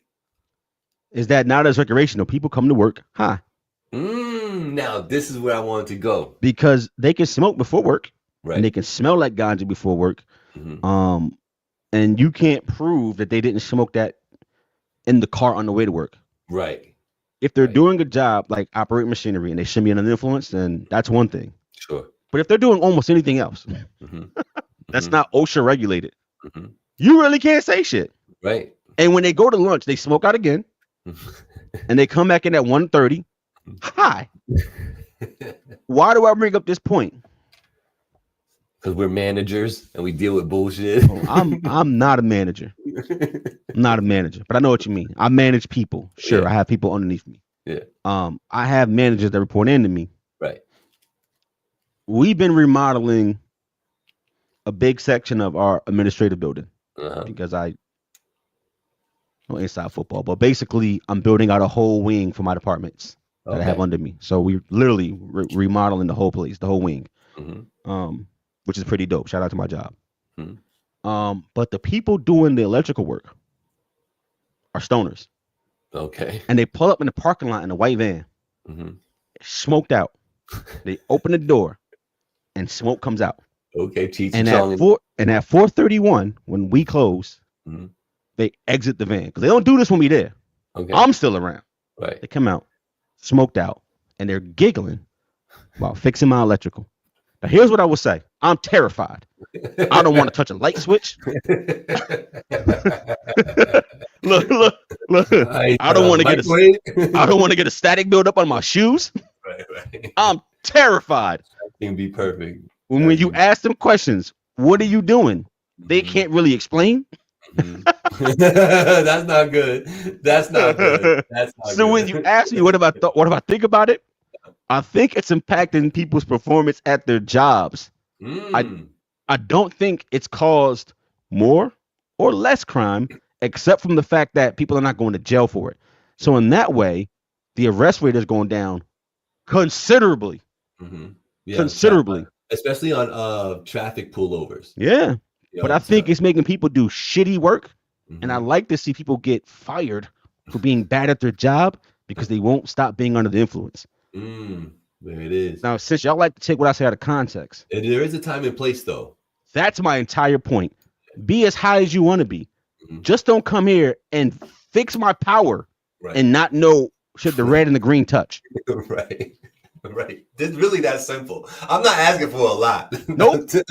Is that now there's recreational people come to work high. Now this is where I wanted to go, because they can smoke before work, right? And they can smell like ganja before work. And you can't prove that they didn't smoke that in the car on the way to work, right? If they're doing a job like operating machinery and they shouldn't be under influence, then that's one thing. Sure. But if they're doing almost anything else, that's not OSHA regulated. You really can't say shit, right? And when they go to lunch, they smoke out again, and they come back in at 1:30. Hi. Why do I bring up this point? Because we're managers and we deal with bullshit. I'm not a manager. I'm not a manager, but I know what you mean. I manage people. Sure, I have people underneath me. Yeah. I have managers that report into me. Right. We've been remodeling a big section of our administrative building because inside football, but basically I'm building out a whole wing for my departments that I have under me. So we're literally remodeling the whole place, the whole wing, which is pretty dope. Shout out to my job. But the people doing the electrical work are stoners. Okay. And they pull up in the parking lot in a white van, smoked out. They open the door and smoke comes out. Okay. And at 4:31, when we close, they exit the van because they don't do this when we there. Okay. I'm still around. Right. They come out, smoked out, and they're giggling about fixing my electrical. Now, here's what I will say. I'm terrified. I don't want to touch a light switch. look. I don't want to get a static build up on my shoes. Right. I'm terrified. That can be perfect. When you ask them questions, what are you doing? They can't really explain. That's not good. That's not good. So when you ask me what if I think about it, I think it's impacting people's performance at their jobs. I don't think it's caused more or less crime, except from the fact that people are not going to jail for it. So in that way, the arrest rate is going down considerably. Considerably. Especially on traffic pullovers. Yeah. But I think it's making people do shitty work. And I like to see people get fired for being bad at their job because they won't stop being under the influence. There it is. Now, since y'all like to take what I say out of context, And there is a time and place, though. that's my entire point. Be as high as you want to be. Mhm. Just don't come here and fix my power Right. and not know should the red and the green touch. Right. Right. It's really that simple. I'm not asking for a lot. Nope. You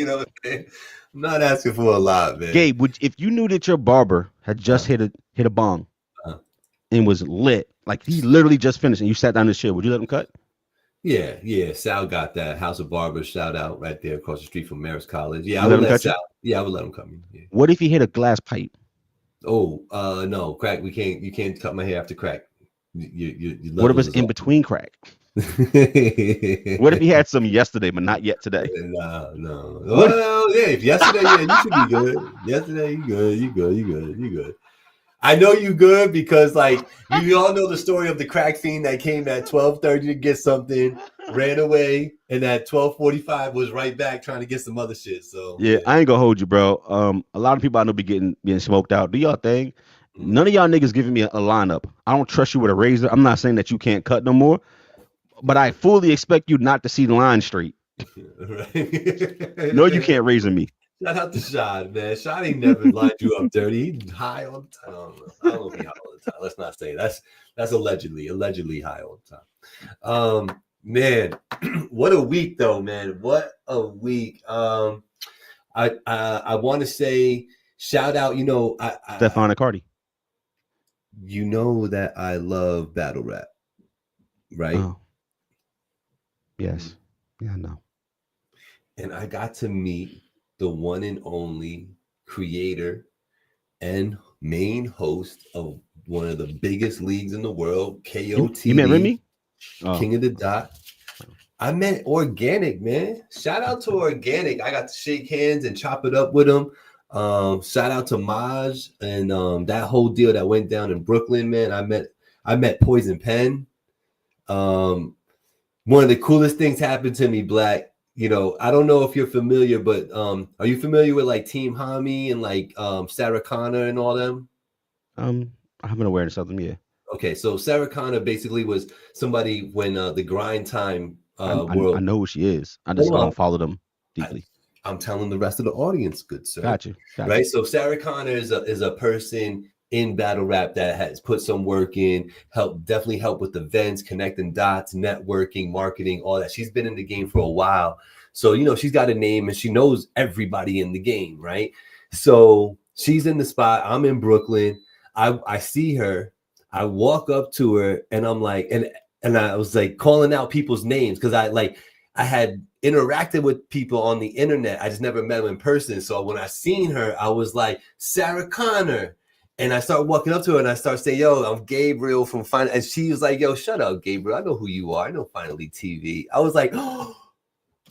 know what I'm saying? I'm not asking for a lot, man. Gabe, if you knew that your barber had just hit a bong and was lit, like he literally just finished, and you sat down in the chair, would you let him cut? Yeah. Sal got that House of Barbers shout out right there across the street from Marist College. Yeah, You I let would him let cut you? Sal. Yeah, I would let him come in. Yeah. What if he hit a glass pipe? Oh, no, crack. You can't cut my hair after crack. What if it's in between crack? What if he had some yesterday, but not yet today? No. Well, yeah, if yesterday, yeah, you should be good. Yesterday, you good. I know you good because, like, you all know the story of the crack fiend that came at 12:30 to get something, ran away, and at 12:45 was right back trying to get some other shit. So yeah, I ain't gonna hold you, bro. A lot of people I know be getting smoked out. Do y'all thing? None of y'all niggas giving me a lineup. I don't trust you with a razor. I'm not saying that you can't cut no more, but I fully expect you not to see the line straight. Right. No, you can't razor me. Shout out to Shad, man. Shad ain't never lined you up dirty. He's high all the time. I don't know if he's high all the time. Let's not say that's allegedly high all the time. Man, what a week though, man. What a week. I want to say shout out. You know, Stephon Cardi. You know that I love battle rap, right? Oh. Yes. Yeah, I know. And I got to meet the one and only creator and main host of one of the biggest leagues in the world, KOTV. You met Remy? King of the Dot. I met Organic, man. Shout out to Organic. I got to shake hands and chop it up with him. Shout out to Maj and that whole deal that went down in Brooklyn, man. I met Poison Pen. One of the coolest things happened to me, Black. You know, I don't know if you're familiar, but are you familiar with like Team Hami and like Sarah Connor and all them? I have an awareness of them, yeah. Okay, so Sarah Connor basically was somebody when the grind time world. I know who she is. I just don't follow them deeply. I'm telling the rest of the audience, good sir. Got you. Right. So Sarah Connor is a person in battle rap that has put some work in, definitely help with events, connecting dots, networking, marketing, all that. She's been in the game for a while. So, you know, she's got a name and she knows everybody in the game, right? So she's in the spot. I'm in Brooklyn. I see her. I walk up to her and I'm like, and I was like calling out people's names because I had interacted with people on the internet. I just never met them in person. So when I seen her, I was like, Sarah Connor. And I started walking up to her and I started saying, yo, I'm Gabriel from Finally. And she was like, yo, shut up, Gabriel. I know who you are. I know Finally TV. I was like, oh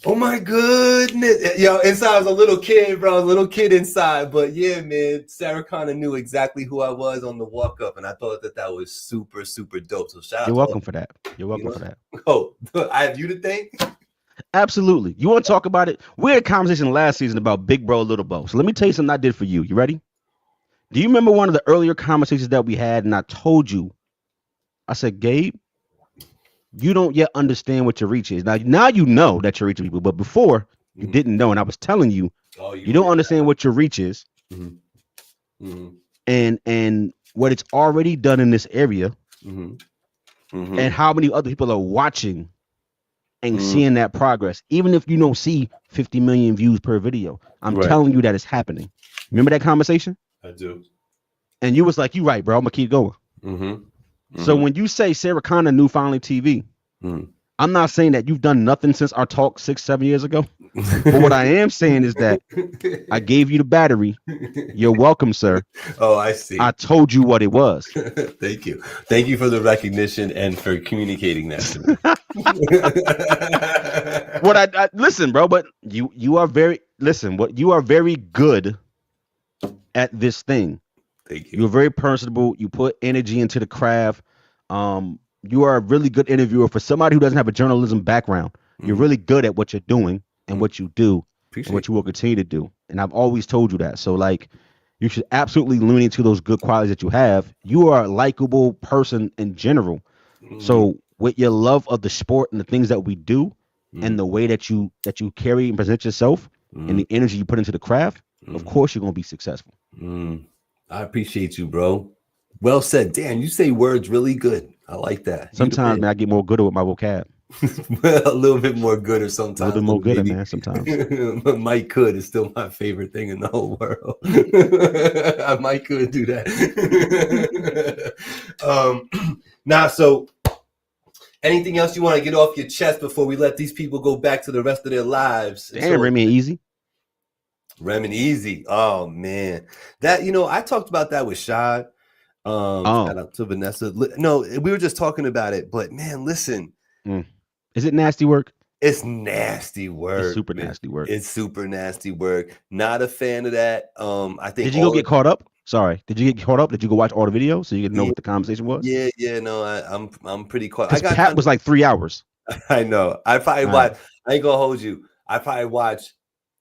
my goodness. Yo, inside I was a little kid, bro. A little kid inside. But yeah, man, Sarah Connor knew exactly who I was on the walk up. And I thought that was super, super dope. So shout out. You're welcome for that. You're welcome for that. Oh, I have you to thank? Absolutely. You want to talk about it? We had a conversation last season about Big Bro, Little Bro. So let me tell you something I did for you. You ready? Do you remember one of the earlier conversations that we had? And I told you, I said, Gabe, you don't yet understand what your reach is. Now you know that you're reaching people, but before you didn't know. And I was telling you, you don't understand what your reach is. And what it's already done in this area and how many other people are watching and seeing that progress. Even if you don't see 50 million views per video, I'm telling you that it's happening. Remember that conversation? I do. And you was like, you right, bro. I'm gonna keep going. So when you say Sarah Connor knew Finally TV, I'm not saying that you've done nothing since our talk 6-7 years ago. But what I am saying is that I gave you the battery. You're welcome, sir. Oh, I see. I told you what it was. Thank you. Thank you for the recognition and for communicating that to me. What I listen, bro, but you are very you are very good at this thing. Thank you. You're very personable. You put energy into the craft. You are a really good interviewer for somebody who doesn't have a journalism background. You're really good at what you're doing and what you do and what you will continue to do. And I've always told you that. So like, you should absolutely lean into those good qualities that you have. You are a likable person in general. So with your love of the sport and the things that we do, and the way that you carry and present yourself, and the energy you put into the craft, of course you're gonna be successful. I appreciate you, bro. Well said. Dan, you say words really good. I like that. Sometimes, man, I get more good with my vocab. A little bit more good, or A sometimes little bit more good, man. Sometimes. Mike Could is still my favorite thing in the whole world. Mike Could do that. Now, so anything else you want to get off your chest before we let these people go back to the rest of their lives? Damn, Remy and Easy. Rem and Easy. Oh man, that I talked about that with Shad. Shout out to Vanessa. No, we were just talking about it, but man, listen. Is it nasty work? It's nasty work. It's super nasty work. It's super nasty work. Not a fan of that. I think. Did you go get caught up? Sorry. Did you get caught up? Did you go watch all the videos so you could know what the conversation was? Yeah. No, I'm pretty caught. Because Pat was like 3 hours. I know. I probably watched. I ain't gonna hold you. I probably watched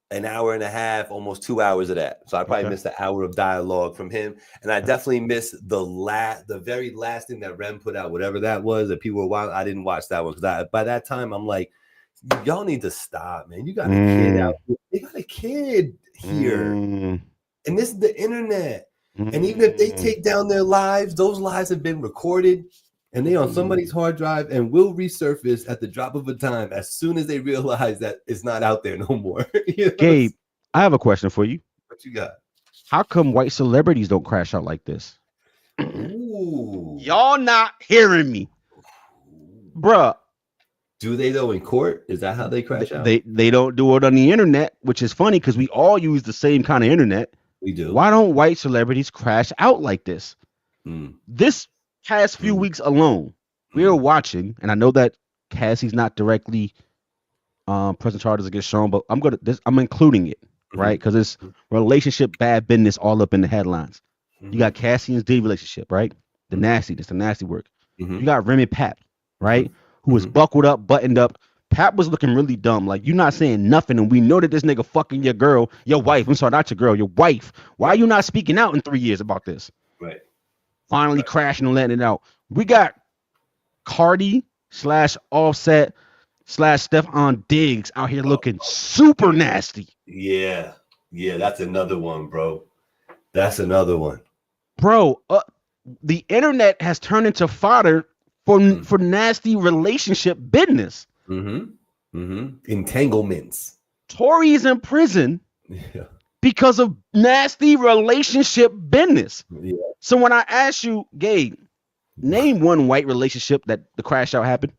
an hour and a half, almost 2 hours of that. So I probably missed an hour of dialogue from him, and I definitely missed the very last thing that Rem put out, whatever that was that people were watching. I didn't watch that one because by that time I'm like, y'all need to stop, man. You got a kid out here. They got a kid here, and this is the internet. And even if they take down their lives, those lives have been recorded. And they on somebody's hard drive and will resurface at the drop of a dime as soon as they realize that it's not out there no more. Gabe, I have a question for you. What you got? How come white celebrities don't crash out like this? Ooh. Y'all not hearing me. Bruh. Do they though in court? Is that how they crash out? They don't do it on the internet, which is funny because we all use the same kind of internet. We do. Why don't white celebrities crash out like this? This past few weeks alone, we are watching, and I know that Cassie's not directly pressing charges against Sean, but I'm including it, right? Because it's relationship bad business all up in the headlines. You got Cassie and Diddy relationship, right? The nastiness, the nasty work. You got Remy Pap, right? Who was buckled up, buttoned up. Pap was looking really dumb. Like, you're not saying nothing, and we know that this nigga fucking your girl, your wife. I'm sorry, not your girl, your wife. Why are you not speaking out in 3 years about this? Right. Finally crashing and letting it out. We got Cardi / Offset / Stephon Diggs out here looking super nasty. Yeah, that's another one, bro. That's another one. Bro, the internet has turned into fodder for nasty relationship business. Entanglements. Tory's in prison because of nasty relationship business. Yeah. So when I ask you, Gabe, name one white relationship that the crash out happened.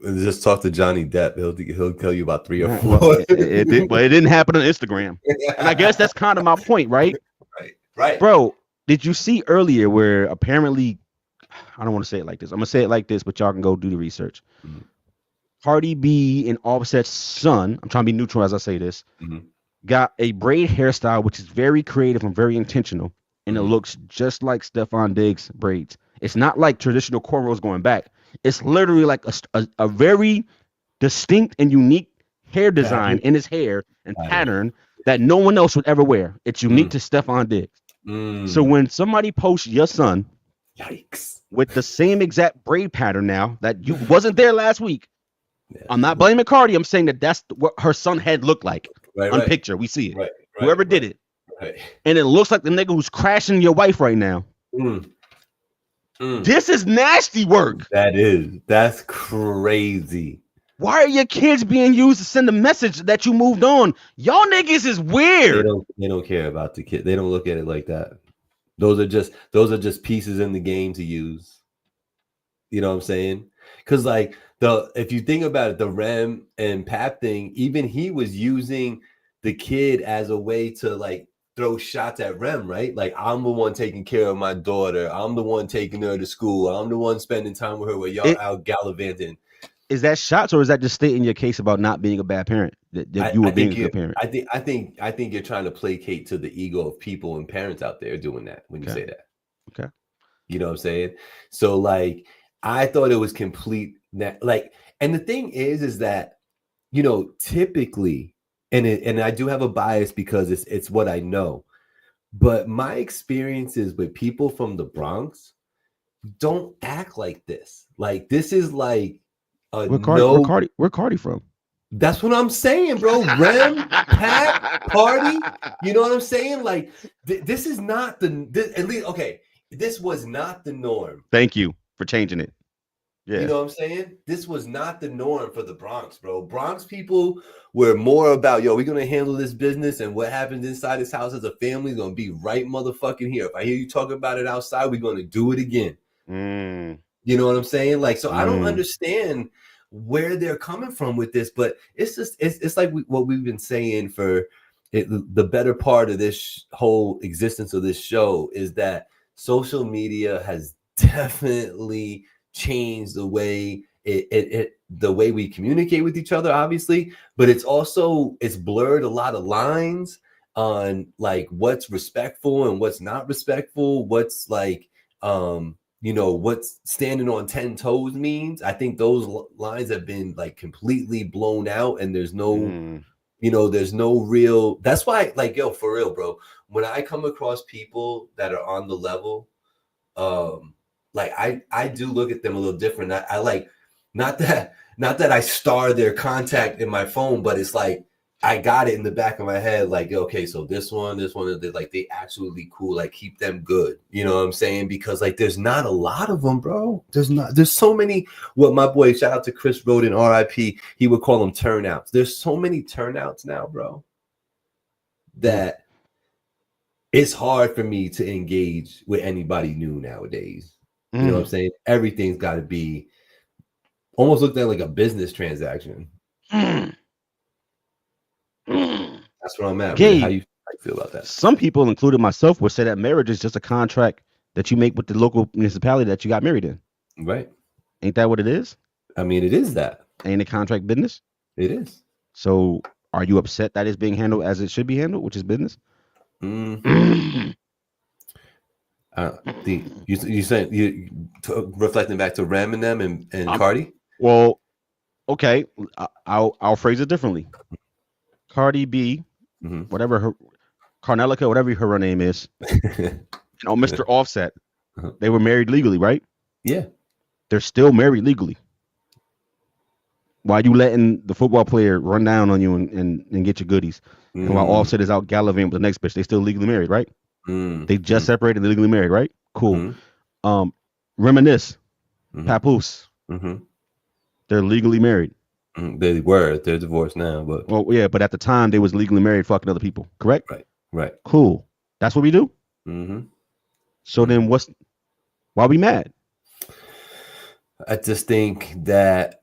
Just talk to Johnny Depp. He'll tell you about 3 or 4. Well, it didn't happen on Instagram. And I guess that's kind of my point, right? Right. Bro, did you see earlier where apparently, I don't want to say it like this. I'm going to say it like this, but y'all can go do the research. Cardi B and Offset's son, I'm trying to be neutral as I say this, got a braid hairstyle, which is very creative and very intentional. And it looks just like Stephon Diggs' braids. It's not like traditional cornrows going back. It's literally like a very distinct and unique hair design in his hair and pattern that no one else would ever wear. It's unique to Stephon Diggs. So when somebody posts your son, yikes, with the same exact braid pattern now that you wasn't there last week, I'm not blaming Cardi. I'm saying that's what her son head looked like on picture. We see it. Whoever did it. And it looks like the nigga who's crashing your wife right now. This is nasty work. That's crazy. Why are your kids being used to send a message that you moved on? Y'all niggas is weird. They don't care about the kid. They don't look at it like that. Those are just pieces in the game to use. You know what I'm saying? Because like if you think about it, the Rem and Pap thing, even he was using the kid as a way to like throw shots at Rem, right? Like, I'm the one taking care of my daughter. I'm the one taking her to school. I'm the one spending time with her while y'all out gallivanting. Is that shots, or is that just stating your case about not being a bad parent? That you were being a good parent? I think you're trying to placate to the ego of people and parents out there doing that when you say that. Okay. You know what I'm saying? So like, I thought it was complete. Like, and the thing is that, you know, typically, and I do have a bias because it's what I know, but my experiences with people from the Bronx, don't act like this. Like this is like a Where no. Cardi from? That's what I'm saying, bro. Rem, Pat, Cardi. You know what I'm saying? Like this is not at least okay. This was not the norm. Thank you for changing it. Yeah. You know what I'm saying? This was not the norm for the Bronx, bro. Bronx people were more about, yo, we're going to handle this business, and what happens inside this house as a family is going to be right motherfucking here. If I hear you talking about it outside, we're going to do it again. You know what I'm saying? Like, so I don't understand where they're coming from with this, but it's just, it's like what we've been saying for the better part of this whole existence of this show is that social media has definitely changed the way the way we communicate with each other, obviously, but it's blurred a lot of lines on like what's respectful and what's not respectful, what's like what's standing on 10 toes means. I think those lines have been like completely blown out, and there's no there's no real. That's why, like, yo, for real, bro, when I come across people that are on the level, like I do look at them a little different. I like not that I star their contact in my phone, but it's like I got it in the back of my head, like, okay, so this one, they're like, they absolutely cool, like keep them good. You know what I'm saying? Because like there's not a lot of them, bro. There's so many. What my boy, shout out to Chris Roden, RIP, he would call them turnouts. There's so many turnouts now, bro, that it's hard for me to engage with anybody new nowadays. You know what I'm saying? Everything's got to be almost looked at like a business transaction. That's where I'm at. How you feel about that? Some people, including myself, would say that marriage is just a contract that you make with the local municipality that you got married in. Right. Ain't that what it is? I mean, it is that. Ain't it contract business? It is. So are you upset that it's being handled as it should be handled, which is business? You said you reflecting back to Rem and them and Cardi? Well, okay, I'll phrase it differently. Cardi B, whatever her Carnelica, whatever her name is, Mr. Offset, they were married legally, right? Yeah, they're still married legally. Why are you letting the football player run down on you and get your goodies? And while Offset is out gallivanting with the next bitch, they still legally married, right? They just separated and legally married, right? Cool. Reminisce, Papoose, they're legally married. They're divorced now, but but at the time they was legally married, fucking other people, correct? Right. Cool. That's what we do. So then why we mad? I just think that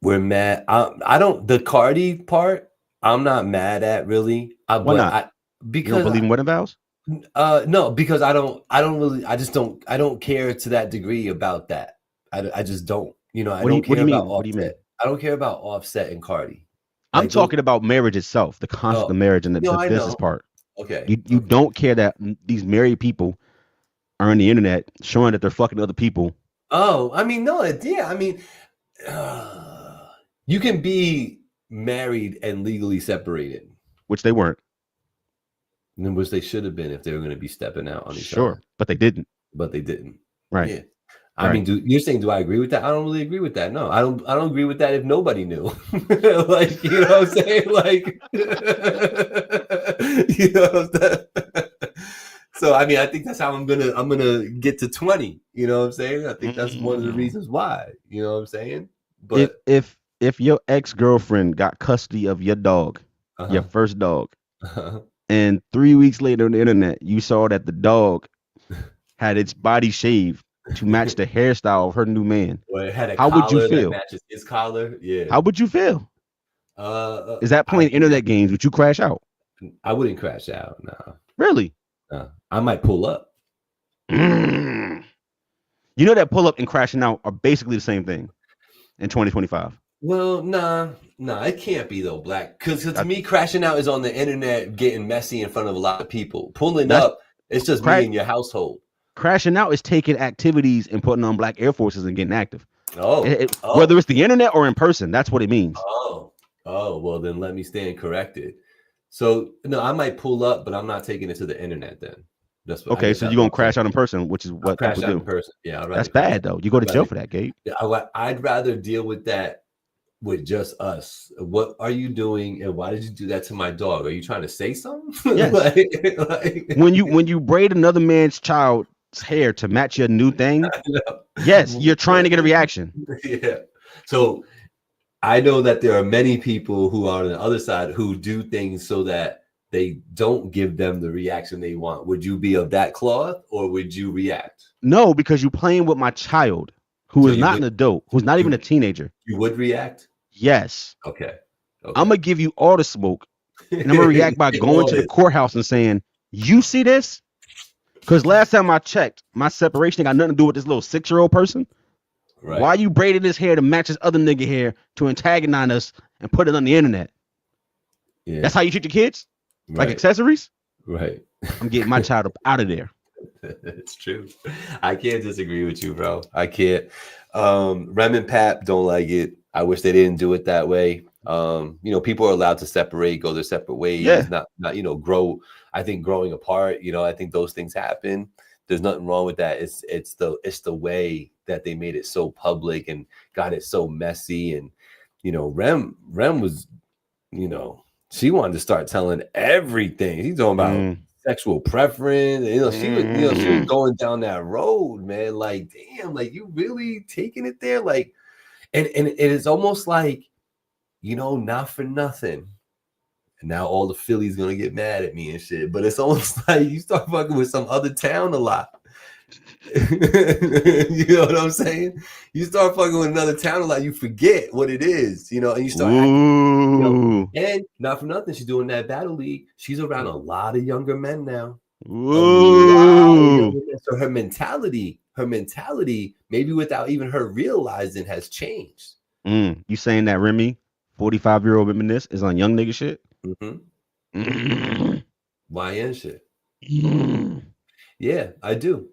we're mad. I don't, the Cardi part, I'm not mad at really. Why not? Because you don't believe in wedding vows? No, because I don't care to that degree about that. I just don't. I don't care about Offset. What do you mean? I don't care about Offset and Cardi. I'm talking about marriage itself, the concept of marriage and the business part. Okay. You don't care that these married people are on the internet showing that they're fucking other people. Oh, I mean, no, yeah. I mean, you can be married and legally separated. Which they weren't. And which they should have been if they were going to be stepping out on each other. Sure, but they didn't. Right. Yeah. I mean, you're saying, do I agree with that? I don't really agree with that. No, I don't agree with that if nobody knew. Like, you know what I'm saying? Like, you know what I'm saying? So, I mean, I think that's how I'm gonna get to 20. You know what I'm saying? I think that's one of the reasons why. You know what I'm saying? But if your ex-girlfriend got custody of your dog, your first dog, and 3 weeks later on the internet, you saw that the dog had its body shaved to match the hairstyle of her new man. Well, it had how would you feel? That matches his collar. Yeah. How would you feel? Is that playing internet games? Would you crash out? I wouldn't crash out. No. Really? I might pull up. You know that pull up and crashing out are basically the same thing in 2025. Well, nah, it can't be though, Black. Because to me, crashing out is on the internet, getting messy in front of a lot of people. Pulling up, it's just me and your household. Crashing out is taking activities and putting on Black Air Forces and getting active. Whether it's the internet or in person, that's what it means. Oh, well, then let me stand corrected. So, no, I might pull up, but I'm not taking it to the internet then. That's what I Okay, guess so that's you're gonna what I'm saying. crash out in person, which is I'll what crash people out in do. person. Yeah, I'd That's rather crash. bad though. You go to I'd jail rather, for that, Gabe. I'd rather deal with that with just us. What are you doing, and why did you do that to my dog? Are you trying to say something? Yes. like, When you braid another man's child's hair to match your new thing, yes, you're trying to get a reaction. Yeah. So I know that there are many people who are on the other side who do things so that they don't give them the reaction they want. Would you be of that cloth, or would you react? No, because you're playing with my child, who So is not an adult, who's not even a teenager. you would react? Yes, Okay. I'm gonna give you all the smoke, and I'm gonna react by going All to the this. courthouse and saying, "You see this?" Because last time I checked, my separation got nothing to do with this little 6-year-old person. Right. Why you braided his hair to match his other nigga hair to antagonize us and put it on the internet? Yeah. That's how you treat your kids? Like Right. accessories? Right. I'm getting my child up out of there. It's true. I can't disagree with you, bro. I can't. Rem and Pap don't like it. I wish they didn't do it that way. People are allowed to separate, go their separate ways, Yeah. not grow. I think growing apart, I think those things happen. There's nothing wrong with that. It's the way that they made it so public and got it so messy. And Rem was, she wanted to start telling everything. She's talking about sexual preference. She was going down that road, man. Like, damn, like you really taking it there? Like, and it is almost like, not for nothing. And now all the Phillies gonna get mad at me and shit. But it's almost like you start fucking with some other town a lot. You know what I'm saying? You start fucking with another town a lot, you forget what it is, and you start acting, and not for nothing, she's doing that battle league. She's around a lot of younger men now. So her mentality, maybe without even her realizing, has changed. You saying that Remy, 45-year-old reminisce is on young nigga shit? YN shit. Yeah, I do.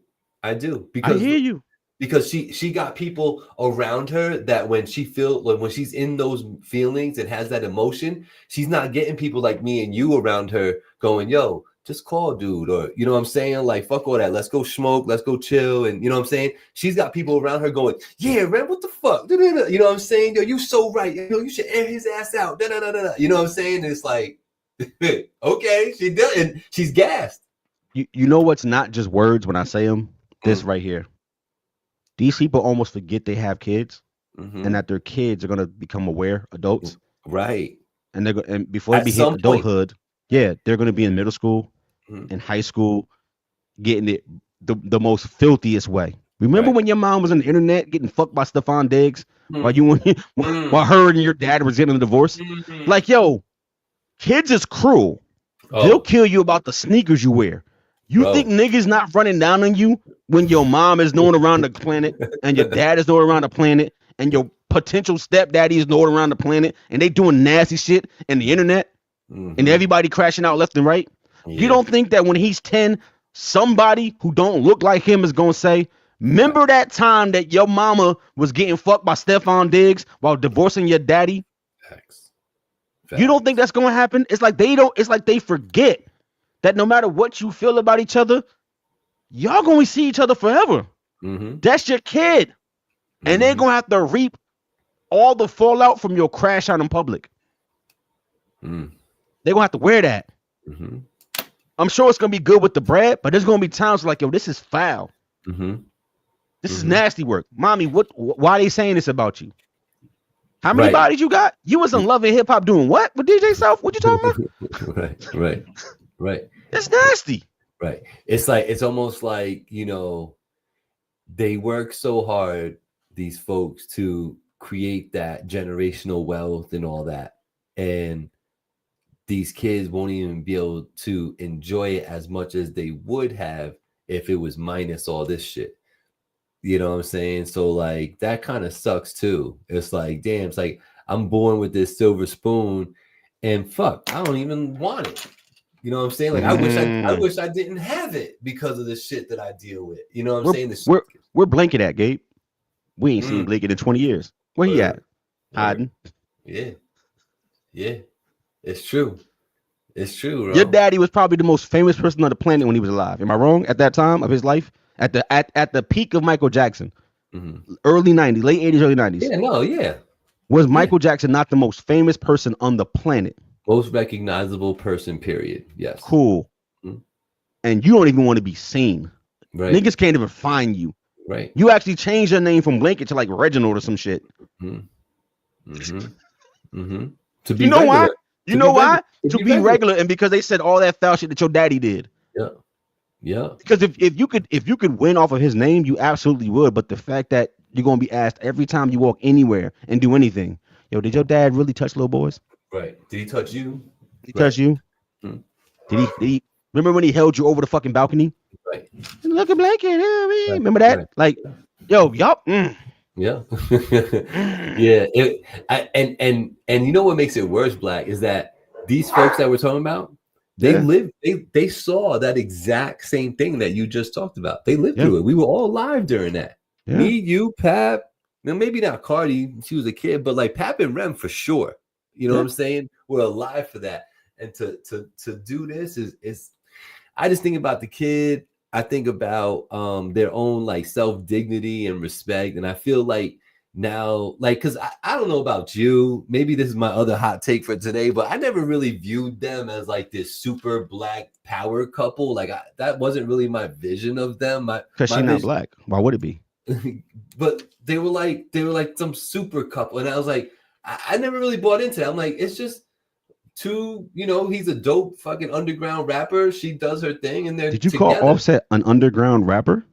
Because I hear you. Because she got people around her that when she's in those feelings and has that emotion, she's not getting people like me and you around her going, yo, just call dude, or you know what I'm saying? Like, fuck all that. Let's go smoke, let's go chill. And you know what I'm saying? She's got people around her going, yeah, man, what the fuck? You know what I'm saying? Yo, you so right. You should air his ass out. You know what I'm saying? And it's like, okay, she did, and she's gassed. You know what's not just words when I say them? This right here. These people almost forget they have kids, and that their kids are gonna become aware adults, right? And before they hit adulthood, they're gonna be in middle school, in high school, getting it the most filthiest way. Remember when your mom was on the internet getting fucked by Stephon Diggs while her and your dad was getting a divorce? Like, yo, kids is cruel. They'll kill you about the sneakers you wear. You think niggas not running down on you when your mom is known around the planet and your dad is known around the planet and your potential stepdaddy is known around the planet and they doing nasty shit in the internet and everybody crashing out left and right? You don't think that when he's 10, somebody who don't look like him is going to say, remember that time that your mama was getting fucked by Stephon Diggs while divorcing your daddy? Facts. You don't think that's going to happen? It's like they forget that no matter what you feel about each other, y'all going to see each other forever. That's your kid. And they're going to have to reap all the fallout from your crash out in public. They're going to have to wear that. I'm sure it's going to be good with the bread, but there's going to be times like, yo, this is foul. This is nasty work. Mommy, why are they saying this about you? How many bodies you got? You was in Love and Hip Hop doing what with DJ South? What you talking about? Right. It's nasty. Right. It's almost like, they work so hard, these folks, to create that generational wealth and all that. And these kids won't even be able to enjoy it as much as they would have if it was minus all this shit. You know what I'm saying? So like that kind of sucks too. It's like, damn, it's like I'm born with this silver spoon and fuck, I don't even want it. You know what I'm saying? Like I wish I didn't have it because of the shit that I deal with. You know what I'm saying? We're blanking at Gabe. We ain't seen Blanket in 20 years. Where he at? Hiding. Yeah. It's true. It's true, bro. Your daddy was probably the most famous person on the planet when he was alive. Am I wrong? At that time of his life, at the peak of Michael Jackson, early 90s, late 80s, early 90s. Yeah, no, yeah. Was Michael Jackson not the most famous person on the planet? Most recognizable person, period. Yes. Cool. And you don't even want to be seen. Right. Niggas can't even find you. Right. You actually changed your name from Blanket to like Reginald or some shit. To be you know regular. why? You know why? To be regular. regular, and because they said all that foul shit that your daddy did. Yeah. Yeah. Because if you could win off of his name, you absolutely would. But the fact that you're gonna be asked every time you walk anywhere and do anything, yo, did your dad really touch little boys? Right. Did he touch you? Did he touch you? Did he? Remember when he held you over the fucking balcony? Right. Look at Blanket. Right. Remember that? Right. Like, yo, yup. Yeah. Yeah. And you know what makes it worse, Black, is that these folks that we're talking about, they lived, they saw that exact same thing that you just talked about. They lived through it. We were all alive during that. Yeah. Me, you, Pap. Now maybe not Cardi, she was a kid, but like Pap and Rem for sure. You know what I'm saying? We're alive for that. And to do this is I just think about the kid. I think about their own like self-dignity and respect. And I feel like now, like, because I don't know about you, maybe this is my other hot take for today, but I never really viewed them as like this super Black power couple. Like that wasn't really my vision of them. Because she's not Black. Why would it be? But they were like some super couple. And I was like, I never really bought into that. I'm like, it's just two, he's a dope fucking underground rapper. She does her thing, and they're Did you together. call Offset an underground rapper?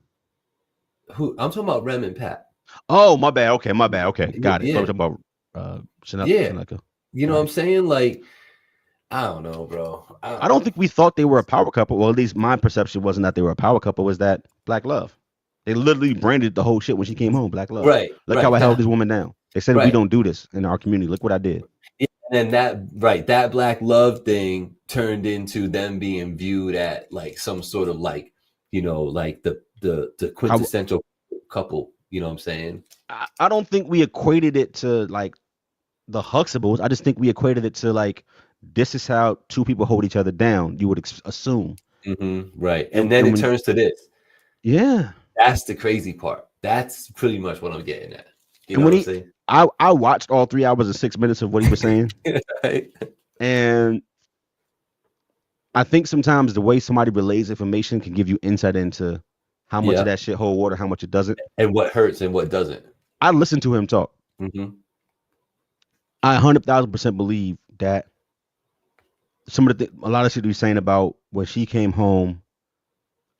Who? I'm talking about Rem and Pat. Oh, my bad. Okay, got it. Yeah. I'm talking about Chanel. You know what I'm saying? Like, I don't know, bro. I don't think we thought they were a power couple. Well, at least my perception wasn't that they were a power couple. Was that Black Love? They literally branded the whole shit when she came home. Black Love. Right. Look how I held this woman down. They said we don't do this in our community. Look what I did. And that Black Love thing turned into them being viewed at like some sort of like, like the quintessential couple. You know what I'm saying? I don't think we equated it to like the Huxtables. I just think we equated it to like, this is how two people hold each other down. You would assume. Right. And then it turns to this. Yeah. That's the crazy part. That's pretty much what I'm getting at. You know what I'm saying? I watched all 3 hours and 6 minutes of what he was saying. Right. And I think sometimes the way somebody relays information can give you insight into how much of that shit hold water, how much it doesn't. And what hurts and what doesn't. I listened to him talk. I 100,000% believe that a lot of shit he was saying about when she came home,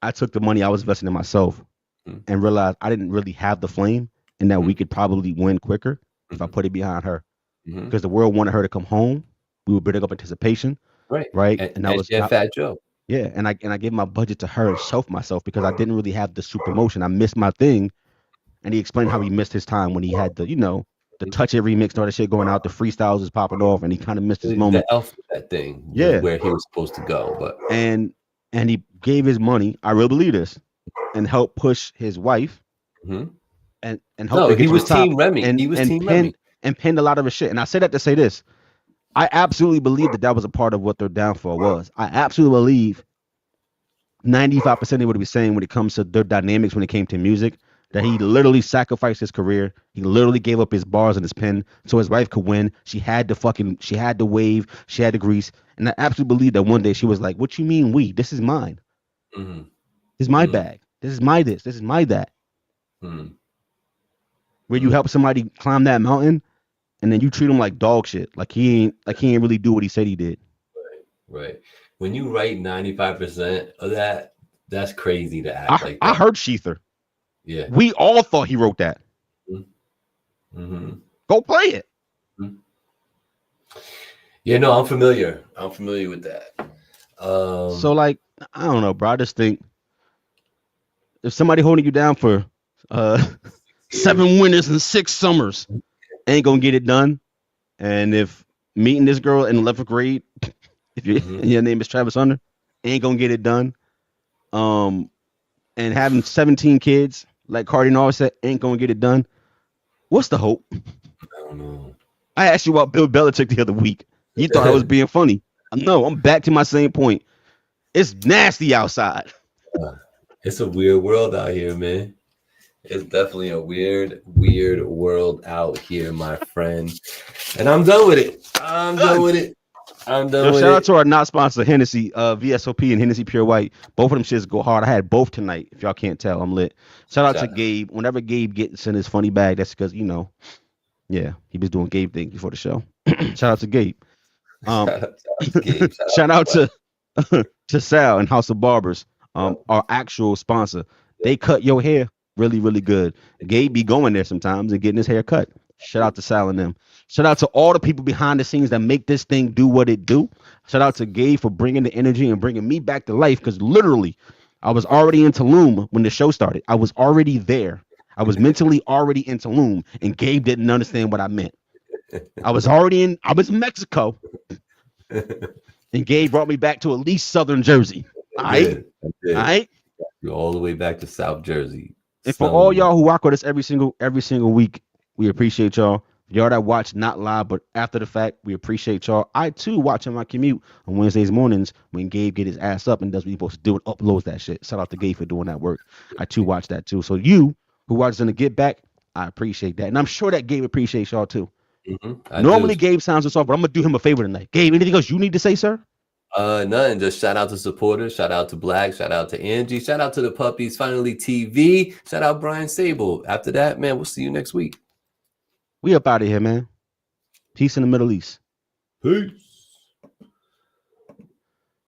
I took the money I was investing in myself and realized I didn't really have the flame, and that we could probably win quicker if I put it behind her. Because the world wanted her to come home. We were building up anticipation. Right. And that was Fat Joe. Yeah. And I gave my budget to her and shelf myself because I didn't really have the super motion. I missed my thing. And he explained how he missed his time when he had the touch it remix and all that shit going out. The freestyles was popping off, and he kind of missed his moment. The alphabet thing. Yeah. Where he was supposed to go. But and he gave his money. I really believe this. And helped push his wife. And help her get he to was the top. Team Remy. He was Team Remy. And pinned a lot of his shit. And I say that to say this. I absolutely believe that was a part of what their downfall was. I absolutely believe 95% of what he was saying when it comes to their dynamics when it came to music, that he literally sacrificed his career. He literally gave up his bars and his pen so his wife could win. She had the wave, she had the grease. And I absolutely believe that one day she was like, what you mean we? This is mine. This is my bag. This is my this. This is my that. Where you help somebody climb that mountain and then you treat him like dog shit. Like he ain't really do what he said he did. Right. When you write 95% of that, that's crazy to act like that. I heard Sheether. Yeah. We all thought he wrote that. Go play it. Yeah, no, I'm familiar. I'm familiar with that. So like, I don't know, bro. I just think if somebody holding you down for 7 winters and 6 summers ain't gonna get it done, and if meeting this girl in 11th grade, if your name is Travis Hunter, ain't gonna get it done, and having 17 kids like Cardi and Offset ain't gonna get it done, what's the hope? I don't know. I asked you about Bill Belichick the other week. You thought I was being funny. No, I'm back to my same point. It's nasty outside. It's a weird world out here, man. It's definitely a weird world out here, my friend. And I'm done with it. I'm done with it. Yo, shout out to our not sponsor, Hennessy, VSOP and Hennessy Pure White. Both of them shits go hard. I had both tonight. If y'all can't tell, I'm lit. Shout out to Gabe. Whenever Gabe gets in his funny bag, that's because, yeah, he was doing Gabe things before the show. Shout out to Gabe. Shout out to to Sal and House of Barbers, our actual sponsor. They cut your hair really, really good. Gabe be going there sometimes and getting his hair cut. Shout out to Sal and them. Shout out to all the people behind the scenes that make this thing do what it do. Shout out to Gabe for bringing the energy and bringing me back to life, because literally I was already in Tulum when the show started. I was already there. I was mentally already in Tulum, and Gabe didn't understand what I meant. I was in Mexico, and Gabe brought me back to at least Southern Jersey. All right. You're all the way back to South Jersey. And for all y'all who rock with us every single week, we appreciate y'all. Y'all that watch not live but after the fact, we appreciate y'all. I too watch on my commute on Wednesdays mornings when Gabe get his ass up and does what he's supposed to do and uploads that shit. Shout out to Gabe for doing that work. I too watch that too. So you who watches in the Get Back, I appreciate that, and I'm sure that Gabe appreciates y'all too. Normally Gabe sounds us off, but I'm gonna do him a favor tonight. Gabe, anything else you need to say, sir? Nothing. Just shout out to supporters. Shout out to Black. Shout out to Angie. Shout out to the puppies. Finally TV. Shout out Brian Sable. After that, man, we'll see you next week. We up out of here, man. Peace in the Middle East. Peace.